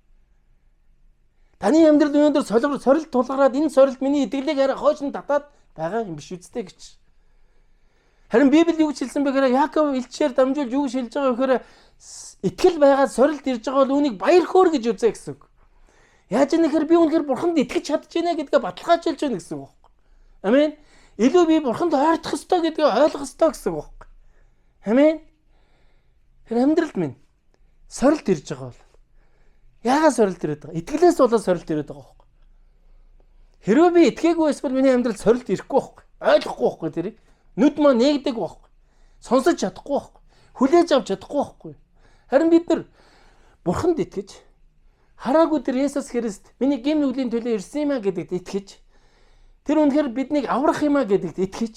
Таны амьдралд өнөөдөр сорилт тулгараад энэ сорилт миний итгэлийг хараа хойш нь татаад байгаа юм биш үсттэй гэж. Харин Библи юу гэж хэлсэн бэ гэхээр Яаков илчээр дамжуулж юу гэж хэлж байгаа вэ гэхээр итгэл байгаад сорилт ирж байгаа бол үүнийг баяр хөөр гэж үзье гэсэн үг. Яаж нэхэр би үнэхээр бурханд итгэж чадж байна гэдгээ баталгаажуулж байна гэсэн үг. Амен. Илүү би бурханд ойртох ёстой гэдгээ ойлгох ёстой гэсэн үг. Амен. Тэр амьдралд минь сорилт ирж байгаа бол яагаад сорилт ирээд байгаа? Итгэлээс болоод сорилт ирээд байгаа байхгүй. Хэрвээ би итгээгүй эсвэл миний амьдралд сорилт ирэхгүй байхгүй. Ойлгохгүй байхгүй тэрийг. Нүд маа нээгдэг байхгүй. Сонсож чадахгүй байхгүй. Хүлээж авч чадахгүй байхгүй. Харин бид нар бурханд итгэж хараагүй тэр Есүс Христ миний гэм нүглийн төлөө ирсэн юм а гэдэгт итгэж тэр үнэхээр биднийг аврах юм а гэдэгт итгэж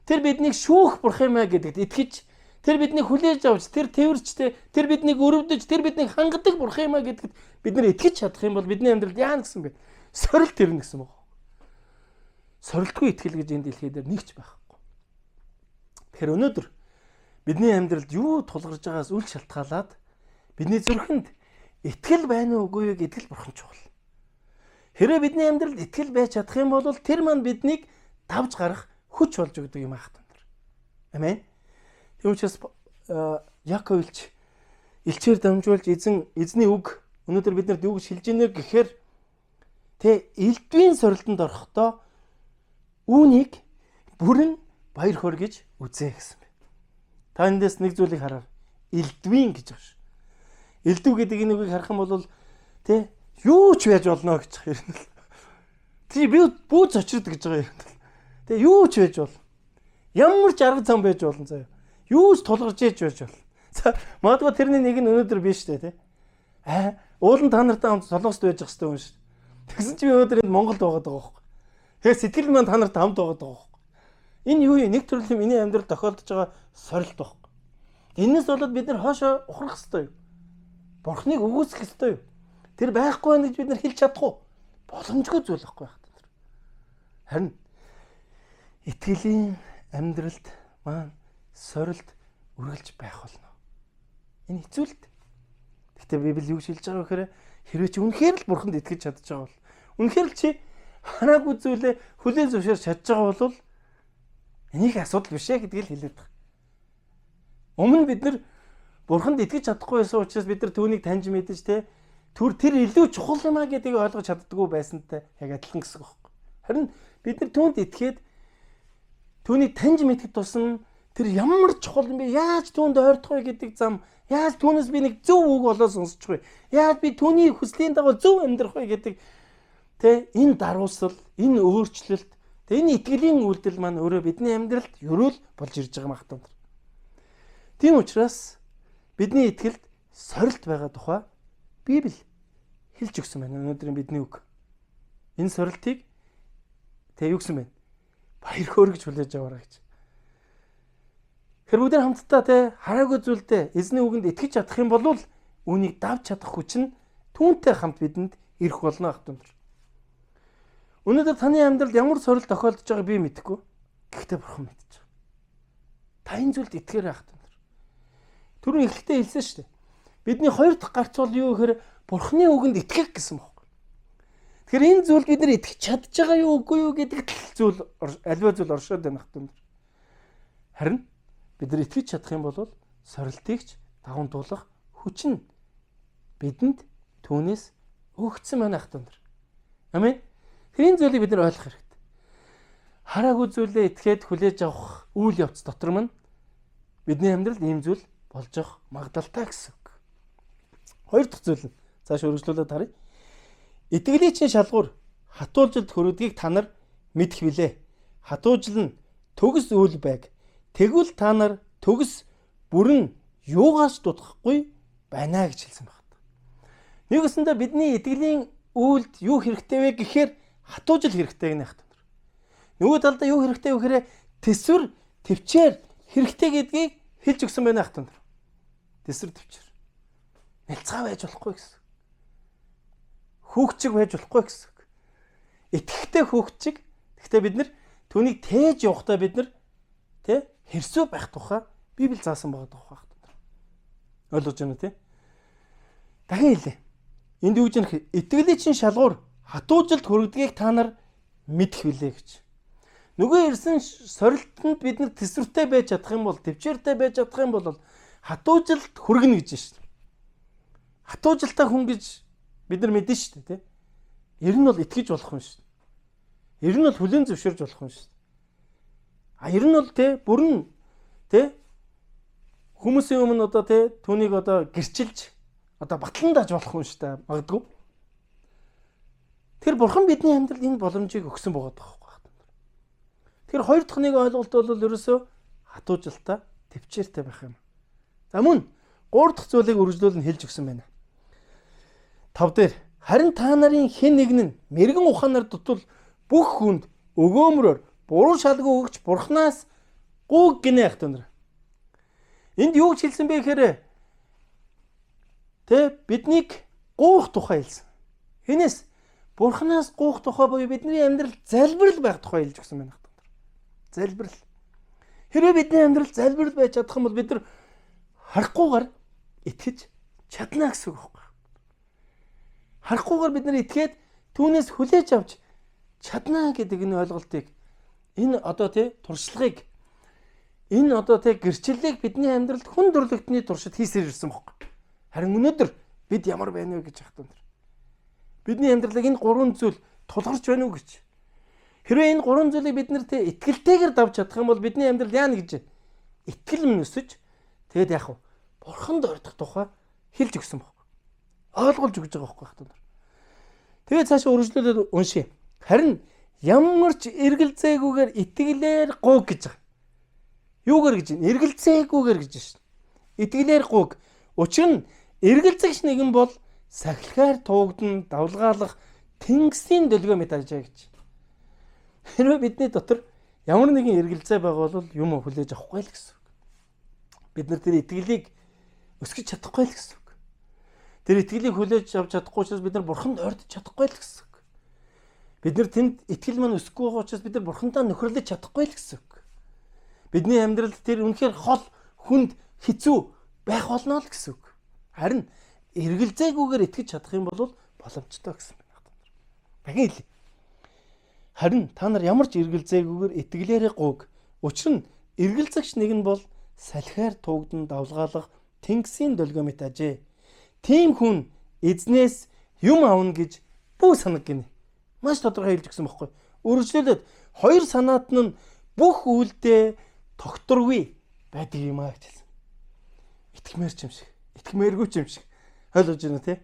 тэр биднийг шүүх бурх юм а гэдэгт итгэж тэр биднийг хүлээж авч тэр тэрвэрчтэй тэр биднийг өрөвдөж тэр биднийг хангадаг бурх юм а гэдэгт бид нар итгэж чадах юм бол бидний амьдралд яана гэсэн бэ? Сорилт ирнэ гэсэн үг. Сорилтгүй итгэл гэж энэ дэлхий дээр нэгч байхгүй. Тэгэхээр өнөөдөр бидний амьдралд юу тулгарч байгаас үл шалтгаалаад бидний зүрхэнд итгэл байна уу үгүй юу гэдэл бурхан чухал. Хэрвээ бидний амьдралд итгэл байж чадах юм бол тэр маань биднийг давж гарах хүч болж өгдөг юм аах тань. Амен. Тийм учраас Яаков илчээр дамжуулж эзний үг өнөөдөр биднэрт юу гэж хэлж ийнэ гэхээр элдвийн сорилтонд орохдоо үүнийг бүрэн баяр хөөр гэж үзье гэсэн байна. Та эндээс нэг зүйлийг хараа. Элдвийн гэж байна. Элдв гэдэг энэ үгийг харах юм бол юу ч байж болно гэж хэрнэ л. Би бүүз очирд гэж байгаа юм. Юу ч байж бол. Ямар ч арга зам байж болно заяа. Юу ч тулгарч ээж байж болно. За магадгүй тэрний нэг нь өнөөдөр биш дээ. Уулын та нартай хамт солонгост байж ах хэвээр юм шүү. Тэгсэн чи би өнөөдөр энд Монголд байгаа даа байхгүй. Тэгэхээр сэтгэл маань та нартай хамт байгаа даа байхгүй. Энэ юу юм? Нэг төрлийн миний амьдрал тохиолдож байгаа сорилт байхгүй. Энээс болоод бид нар хоошоо ухрах хэвээр юм. Бурхныг үгүйсэх хэвээр юм. Тэр байхгүй байх гэж бид нар хэлж чадахгүй. Боломжгүй зүйл байхгүй байх. Харин итгэлийн амьдралд маань сорилт үргэлж байх болно. Энэ хэцүүлт. Гэхдээ Библи юу хэлж байгаа вэ гэхээр хэрвээ чи үнэхээр л бурханд итгэж чадж байгаа бол үнэхээр л чи хараагүй зүйлээ хүлээн зөвшөөрч чадж байгаа бол энийг асуудал биш ээ гэдгийг хэлээд байгаа. Өмнө бид нар бурханд итгэж чадахгүй байсан учраас бид нар түүнийг таньж мэдэж тэр илүү чухал юм а гэдгийг ойлгож чаддаггүй байсантай яг адилхан гэсэн үг байхгүй. Харин бид нар түүнд итгээд түүнийг таньж мэдэх тусам тэр ямар чухал юм бэ? Яаж түүнд ойртох вэ гэдэг зам, яаж түүнээс би нэг зөв үг болоо сонсчих вэ? Яаж би түүний хүслийн дагуу зөв амьдрах вэ гэдэг энэ даруусал, энэ өөрчлөлт, энэ итгэлийн үйлдэл маань өөрөө бидний амьдралд ерөөл болж ирж байгаа магтан. Тийм учраас бидний итгэлд сорилт байгаа тухай Библи хэлж өгсөн байна. Өнөөдрийн бидний үг. Энэ сорилтыг юу гэсэн бэ? Баяр хөөр гэж хүлээж аваарай гэж. Тэр бүгд хамтдаа хараагүй зүйлдээ эзний үгэнд итгэж чадах юм бол үүнийг давж чадах хүч нь түүнтэй хамт бидэнд ирэх болно ах түмэр. Өнөөдөр таны амьдралд ямар сорилт тохиолдож байгааг би мэдэхгүй. Гэхдээ бурхан мэдэж байгаа. Та энэ зүйлд итгээрэй ах түмэр. Түрүүн эхлэлдээ хэлсэн шүү дээ. Бидний хоёр дахь гарц бол юу гэхээр бурханы үгэнд итгэх гэсэн байна. Тэгэхээр энэ зүйл бид нар итгэж чадж байгаа юу үгүй юу гэдэг зүйл альва зүйл оршоод байна ах түмэр. Харин бид нар итгэж чадах юм бол сорилтыгч даван туулах хүч нь бидэнд түүнээс өгөгдсөн байна ах түмэр. Амен. Тэр энэ зүйлийг бид нар ойлгох хэрэгтэй. Хараагүй зүйлээ итгээд хүлээж авах үйл явц дотор мань бидний амьдралд ийм зүйл болж явах магадaltaй гэсэн үг. Хоёр дахь зүйл нь цааш үргэлжлүүлээд харъя. Итгэлийн чинь шалгуур хатуулжилд хүрүүдгийг та нар мэдэх билээ. Хатуужил нь төгс үйл байг. Тэгвэл та нар төгс бүрэн юугаарч дутахгүй байна гэж хэлсэн байна. Нэгэсэндээ бидний итгэлийн үйлд юу хэрэгтэй вэ гэхээр хатуужил хэрэгтэй гэнэ хат. Нөгөө талдаа юу хэрэгтэй вэ гэхээр тэсвэр төвчээр хэрэгтэй гэдгийг хэлж өгсөн байна хат. Тэсвэр төвчээр. Нэлцгаа байж болохгүй гэсэн. хүүхчиг байж болохгүй гэсэн үг. Итгэхтэй хүүхчиг. Гэхдээ бид нар түүнийг тээж явахдаа бид нар хэрсүү байх тухай Библи заасан байгаа тухай. Ойлгож байна уу тий? Дахин хэлье. Энд юу гэж нэх итгэлийн чинь шалгуур хатуужилд хүргэдгийг та нар мэдэх билээ гэж. Нөгөө ирсэн сорилтонд бид нар тэсвэртэй байж чадах юм бол, төвчээртэй байж чадах юм бол хатуужилд хүргэнэ гэж шүү дээ. Хатуужилтай хүн гэж бид нар мэдэн шүү дээ, тий. Ер нь бол итгэж болох юм шүү дээ. Ер нь бол хүлээн зөвшөөрж болох юм шүү дээ. Ер нь бол бүрэн хүмүүсийн өмнө одоо түүнийг одоо гэрчилж одоо батлан дааж болох юм шүү дээ. Магадгүй. Тэр бурхан бидний амьдралд энэ боломжийг өгсөн байгаа байхгүй. Тэр хоёр дахь нэг ойлголт бол ерөөсөө хатуужилтаа төвчээртэй байх юм. За мөн гурав дахь зүйлийг үргэлжлүүлэн хэлж өгсөн байна. 5 дээр харин та нарын хэн нэг нь мэрэгэн ухаанаар дутвал бүх хүнд өгөөмрөөр буруу шалгуу өгч бурхнаас гууг гинэ ах төнөр. Энд юу гэж хэлсэн бэ гэхээр биднийг гуух тухай хэлсэн. Хинээс бурхнаас гуух тухай буюу бидний амьдрал залбирал байх тухай хэлж өгсөн байна. Залбирал. Хэрвээ бидний амьдрал залбирал байж чадах юм бол бид нар харахгүйгээр итгэж чадна гэсэн үг байна. Харахгүйгээр бид нар итгээд түүнээс хүлээж авч чадна гэдэг энэ ойлголтыг энэ одоо туршлагыг энэ одоо гэрчлэлийг бидний амьдралд хүн төрлөختний туршид хийсээр ирсэн бохоо. Харин өнөөдөр бид ямар байна вэ гэж ахтан. Бидний амьдралыг энэ гурван зүйл тулгарч байна уу гэж. Хэрвээ энэ гурван зүйлийг бид нэр итгэлтэйгээр давж чадах юм бол бидний амьдрал яана гэж итгэл мөн өсөж тэгээд яах вэ? Бурханд ордох тухай хэлж өгсөн баг. Ойлгуулж өгж байгаа байхгүй хатан. Тэгээд цаашаа үргэлжлүүлээд уншия. Харин ямар ч эргэлзээгүйгээр итгэлээр гууг гэж байгаа. Юугаар гэж байна? Эргэлзээгүйгээр гэж байна. Итгэлээр гууг. Учир нь эргэлзэгч нэгэн бол сахилгаар туугдан давлгаалах тэнгисийн дөлгөө мэт ажаа гэж. Хэрвээ бидний дотор ямар нэгэн эргэлзээ байгаа бол юм хүлээж авахгүй л гэсэн үг. Бид нар тэр итгэлийг өсгөж чадахгүй л гэсэн үг. Тэр итгэлийг хүлээж авч чадахгүй учраас бид нар бурханд ойртож чадахгүй л гэсэн үг. Бид нар тэнд итгэл маань өсөхгүй байгаа учраас бид нар бурхандаа нөхөрлөж чадахгүй л гэсэн үг. Бидний амьдралд тэр үнэхээр хол хүнд хэцүү байх болно л гэсэн үг. Харин эргэлзээгүйгээр итгэж чадах юм бол боломжтой гэсэн байна. Дахин хэлье. Харин та нар ямар ч эргэлзээгүйгээр итгэлээрээ гууг. Учир нь эргэлзэгч нэг нь бол салхиар туугдан давлгаалах тэнгисийн дөлгөө мэт ажээ. Тийм хүн эзнээс юм авна гэж бүү санаг гинэ. Маш тодорхой хэлж өгсөн байхгүй. Үргэлжлүүлээд хоёр санаат нь бүх үйлдээ тогтворгүй байдаг юм аа гэж хэлсэн. Итгэмээр ч юм шиг, итгэмээргүй ч юм шиг. Ойлгож байна тий?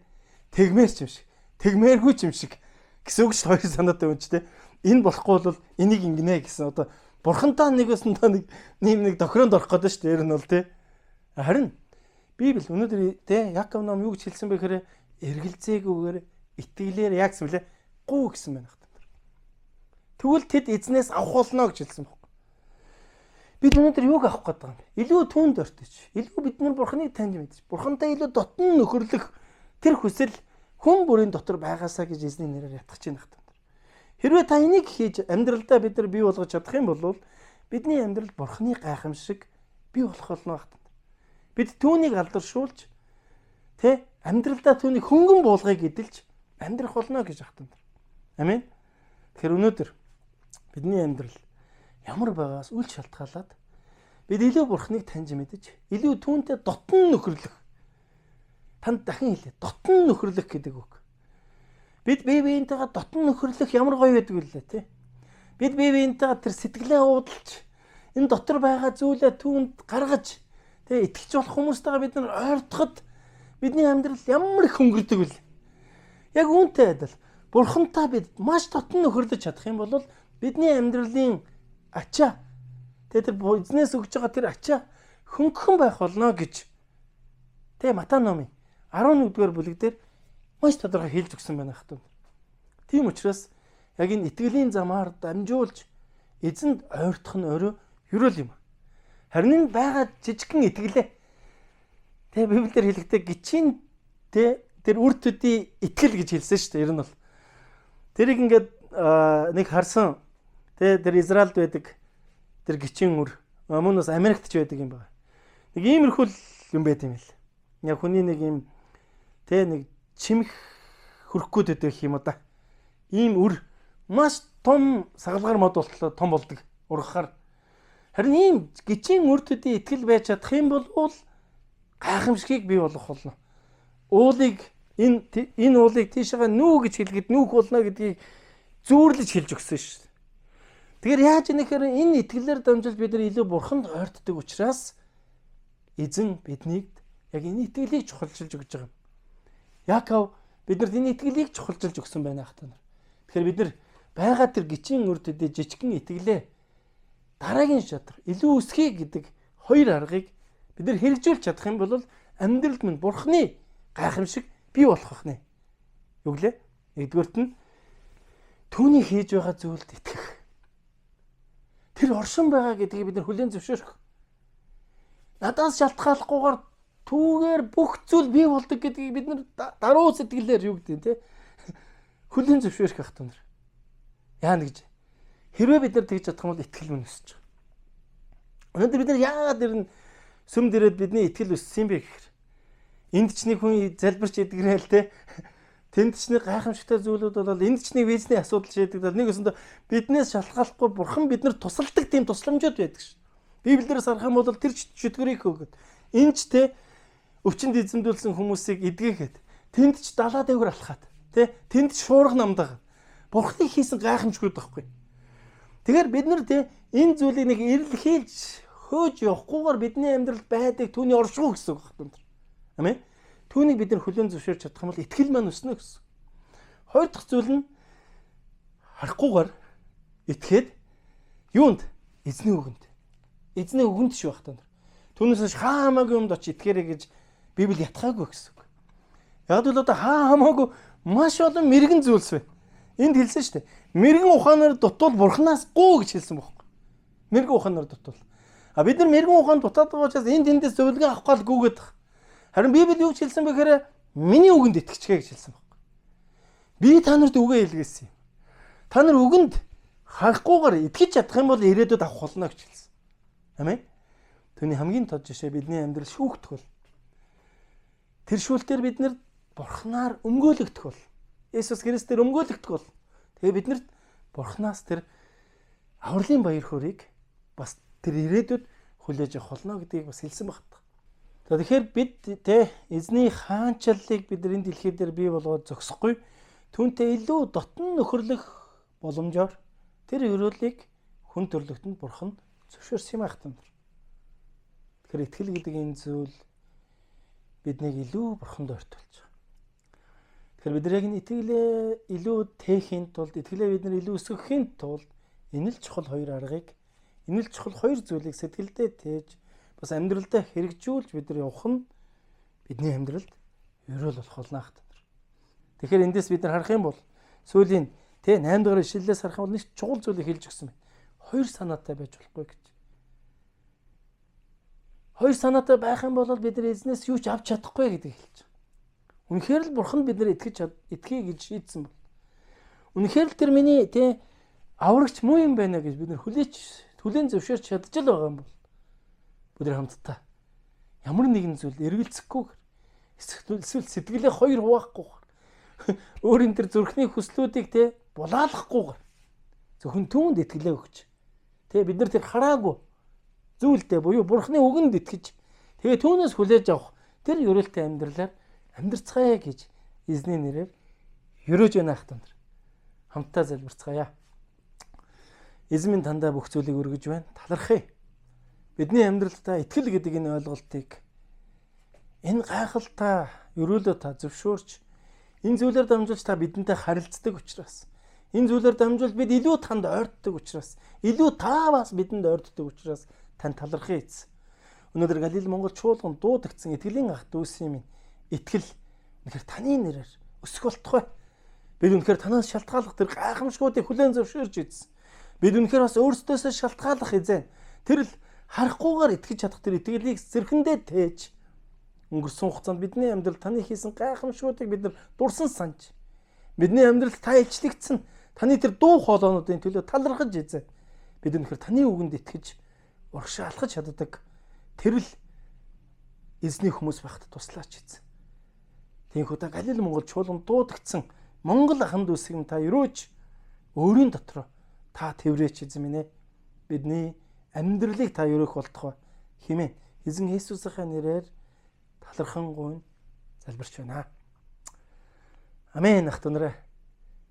Тэгмээр ч юм шиг, тэгмээргүй ч юм шиг гэсэн үг ш хоёр санаатай юм ч тий. Энэ болохгүй бол энийг ингэнэ гэсэн одоо бурхантаа нэг өсөндөө нэг тохиронд орох гэдэг шүү дээ. Ер нь бол тий. Харин Библи өнөөдөр тий Яков ном юу гэж хэлсэн бэ гэхээр эргэлзээгүйгээр итгэлээр яг гэсэн мөлий гуу гэсэн байна. Тэгвэл тэд эзнээс авах болно гэж хэлсэн байна. Бид өнөөдөр юуг авах гээд байгаа юм бэ? Илүү түүнд ортож, илүү бид нар бурхныг таньж мэдж, бурхантай илүү дотн нөхөрлөх тэр хүсэл хүн бүрийн дотор байгаасаа гэж эзний нэрээр ятгах чинь хатан. Хэрвээ та энийг хийж амьдралдаа бид нар бий болгож чадах юм бол бидний амьдрал бурхны гайхамшиг бий болох болно хатан. Бид түүнийг алдаршуулж амьдралдаа түүний хөнгөн буулгыг эдэлж амьдрах болно гэж хатан. Амен. Тэгэхээр өнөөдөр бидний амьдрал ямар байгаас үл шалтгаалаад бид илүү бурхныг таньж мэдэж, илүү түүнтэй дотн нөхөрлөх. Танд дахин хэлье. Дотн нөхөрлөх гэдэг үг. Бид бие биентэйгээ дотн нөхөрлөх ямар гоё байдаг вэ тий? Бид бие биентэйгээ тэр сэтгэлээ уудалж, энэ дотор байгаа зүйлээ түүнд гаргаж, итгэж болох хүмүүстэйгээ бид нар ойртоход бидний амьдрал ямар их өнгөрдөг вэ? Яг үүнтэй адил. Бурхантай бид маш дотн нөхөрлөж чадах юм бол бидний амьдралын ачаа тэр эзнээс өгж байгаа тэр ачаа хөнгөн байх болно гэж Матай номын 11-р бүлэг дээр маш тодорхой хэлж өгсөн байна хатан. Тийм учраас яг энэ итгэлийн замаар дамжуулж эзэнд ойртох нь өөрөө ерөөл юм. Харин энэ байгаа жижигхэн итгэлээ Библиэр хэлэхдээ гिचийн тэр үр төдий итгэл гэж хэлсэн шүү дээ. Ер нь бол тэрийг ингээд нэг харсан. Тэр Израильд байдаг тэр гिचэн үр мөн бас Америкт ч байдаг юм байна. Нэг иймэрхүү юм байт юм л. Яг хүний нэг юм нэг чимэх хөрөхгүй дэдэг юм да. Ийм үр маш том сагалгаар мод болтлоо том болдог ургахаар. Харин ийм гिचэн үр төдий итгэл байж чадах юм бол гайхамшигыг бий болгох болно. Уулыг энэ уулыг тийшээ нүү гэж хэлгээд нүүх болно гэдгийг зүүрлэж хэлж өгсөн шүү дээ. Тэгэхээр яаж нэхэр энэ итгэлээр дамжуулж бид нар илүү бурханд ойртдог учраас эзэн биднийг яг энэ итгэлийг чухалчилж өгч байгаа юм. Яков биднэрт энэ итгэлийг чухалчилж өгсөн байна хата нар. Тэгэхээр бид нар байгаа тэр гिचэн үр төдий жижигхэн итгэлээ дараагийн шадар илүү өсгий гэдэг хоёр аргыг бид нар хэрэгжүүлж чадах юм бол амьдралд минь бурхны гайхамшиг бий болох нэ. Юу гэлээ? Нэгдүгээрт нь түүний хийж байгаа зүйлд итгэх. Тэр оршин байгаа гэдгийг бид нар хүлээн зөвшөөрөх. Надаас шалтгааллахгүйгээр түүгээр бүх зүйл бий болдог гэдгийг бид нар даруй сэтгэлээр юу гэдэг те хүлээн зөвшөөрөх байх тунар. Яа гэж хэрвээ бид нар тэгж чадах юм бол итгэл мөн өсөж байгаа. Өнөөдөр бид нар яагаад ирнэ сүм дээрээ бидний итгэл өссөн бэ гэхээр энд ч нэг хүн залбирч идэгрээл те тэнд ч нэг гайхамшигтай зүйлүүд бол энд ч нэг визний асуудал шийдэг бол нэг өсөндө биднээс шалтгааллахгүй бурхан биднэр тусалдаг тийм тусламжууд байдаг ш. Библиэрээс харах юм бол тэр чөтгөрийг өгöd энд ч те өвчнөд эзэмдүүлсэн хүмүүсийг эдгээхэд тэнд ч далаа дээгүүр алхаад те тэнд ч шуурга намдаг бурханы хийсэн гайхамшгууд байхгүй. Тэгэхээр бид нар те энэ зүйлийг нэг эрэлхийлж хөөж явахгүйгээр бидний амьдралд байдаг түүний оршихуй гэсэн үг байна. Амин. Түүнийг бид нар хүлээн зөвшөөрч чадах юм бол итгэл маань өснө гэсэн. Хоёр дахь зүйл нь харахгүйгээр итгээд юунд? Эзний үгэнд. Эзний үгэнд шүү байх та нар. Түүнээс хаамаагүй юмд очиж итгээрэй гэж Библи ятгаагүй гэсэн үг. Яг л одоо хаамаагүй маш олон мэрэгэн зүйлс байна. Энд хэлсэн шүү дээ. Мэрэгэн ухаанаар дутвал бурхнаас гоо гэж хэлсэн байхгүй. Мэрэгэн ухаанаар дутвал. Бид нар мэрэгэн ухаанд дутаад байгаа учраас энд тэндээс зөвлөгөө авах гал гүгээд байгаа. Харин Библи юу гэж хэлсэн бэ гэхээр миний үгэнд итгэцгээ гэж хэлсэн байна. Би та нарт үгээ хэлгээсэн юм. Та нар үгэнд харахгүйгээр итгэж чадах юм бол ирээдүйд авах болно гэж хэлсэн. Амин. Түүний хамгийн тод жишээ бидний амьдрал шүүгдэх бол. Тэр шүүлтээр бид нар бурхнаар өмгөөлөгдөх бол. Есүс Христээр өмгөөлөгдөх бол. Тэгээ биднэрт бурхнаас тэр авралын баяр хөөргийг бас тэр ирээдүйд хүлээж авах болно гэдгийг бас хэлсэн байна. Тэгэхээр бид эзний хаанчлалыг бид энэ дэлхий дээр бий болгоод зогсохгүй түүнтэй илүү дотн нөхөрлөх боломжоор тэр өрөөлийг хүн төрлөختөнд бурхан зөвшөөрсөн юм ахтан. Тэгэхээр итгэл гэдэг энэ зүйл биднийг илүү бурханд ойртуулж байгаа. Тэгэхээр бид яг итгэлээ илүү тээхийн тулд итгэлээ бид нар илүү өсгөхийн тулд энэ л чухал хоёр аргыг энэ л чухал хоёр зүйлийг сэтгэлдээ тээж бас амьдралдаа хэрэгжүүлж бид нар явах нь бидний амьдралд өрөөл болох болно хат. Тэгэхээр эндээс бид нар харах юм бол сүүлийн 8 дугаар ишлэлээс харах юм бол нэг чухал зүйлийг хэлж өгсөн байна. Хоёр санаатай байж болохгүй гэж. Хоёр санаатай байх юм бол бид нар эзнээс юу ч авч чадахгүй гэдгийг хэлж байгаа. Үнэхээр л бурхан бид нар итгэе гэж шийдсэн бол. Үнэхээр л тэр миний аврагч муу юм байна гэж бид нар хүлээн зөвшөөрч чадж л байгаа юм бол бид нар хамтдаа ямар нэгэн зүйл эргэлзэхгүйгээр эсвэл сэтгэлээ хоёр хуваахгүйгээр өөрийн тэр зүрхний хүслүүдийг булаалгахгүйгээр зөвхөн түүнд итгэлээ өгч бид нар тэр хараагүй зүйлдээ буюу бурхны үгэнд итгэж тэгээ түүнээс хүлээж авах тэр ерөөлтэй амьдралаар амьдрцгаая гэж эзний нэрээр ерөөж байна хтан. Хамтдаа залбирцгаая. Эзэн минь тандаа бүх зүйлийг өргөж байна. Талархъя. Бидний амьдралдаа итгэл гэдэг энэ ойлголтыг энэ гайхалтай ерөөлөө та зөвшөөрч энэ зүйлээр дамжуулж та бидэнтэй харилцдаг учраас энэ зүйлээр дамжуулж бид илүү танд ойртдог учраас илүү та бас бидэнд ойртдог учраас тань талархъя эзэн. Өнөөдөр Галил Монгол чуулганд дуудагдсан итгэлийн ах дүүсийн минь итгэл үнэхээр таны нэрээр өсөх болтугай. Бид үнэхээр танаас шалтгааллах тэр гайхамшгуудыг хүлээн зөвшөөрж эзэн. Бид үнэхээр бас өөрсдөөсөө шалтгааллах эзэн. Тэр л харахгүйгээр итгэж чадах тэр итгэлийг зэрхэндээ тээж өнгөрсөн хугацаанд бидний амьдрал таны хийсэн гайхамшгуудыг бид нар дурсан санаж, бидний амьдралд та ижлэгдсэн таны тэр дуу хоолойнуудын төлөө талархаж эзэн. Бид өнөхөр таны үгэнд итгэж урагшаа алхаж чаддаг тэрл эзний хүмүүс байхад туслаач эзэн. Тиймээс та Галил Монгол чуулганд дуудагдсан Монгол аханд үсгэн та өрөөж өөрийн дотор та тэврээч эзэн минь ээ. Бидний амьдралыг та өрөөх болтугай хэмээн эзэн Есүсийн нэрээр талархан залбирч байна. Амен. Ах дүүнэрээ.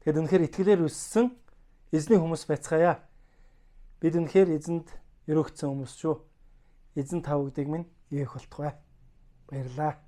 Тэгэд үнэхээр итгэлээр өссөн эзний хүмүүс байцгаая. Бид үнэхээр эзэнд өрөөгдсөн хүмүүс шүү. Эзэн та бүгдийг минь иэх болтугай. Баярлалаа.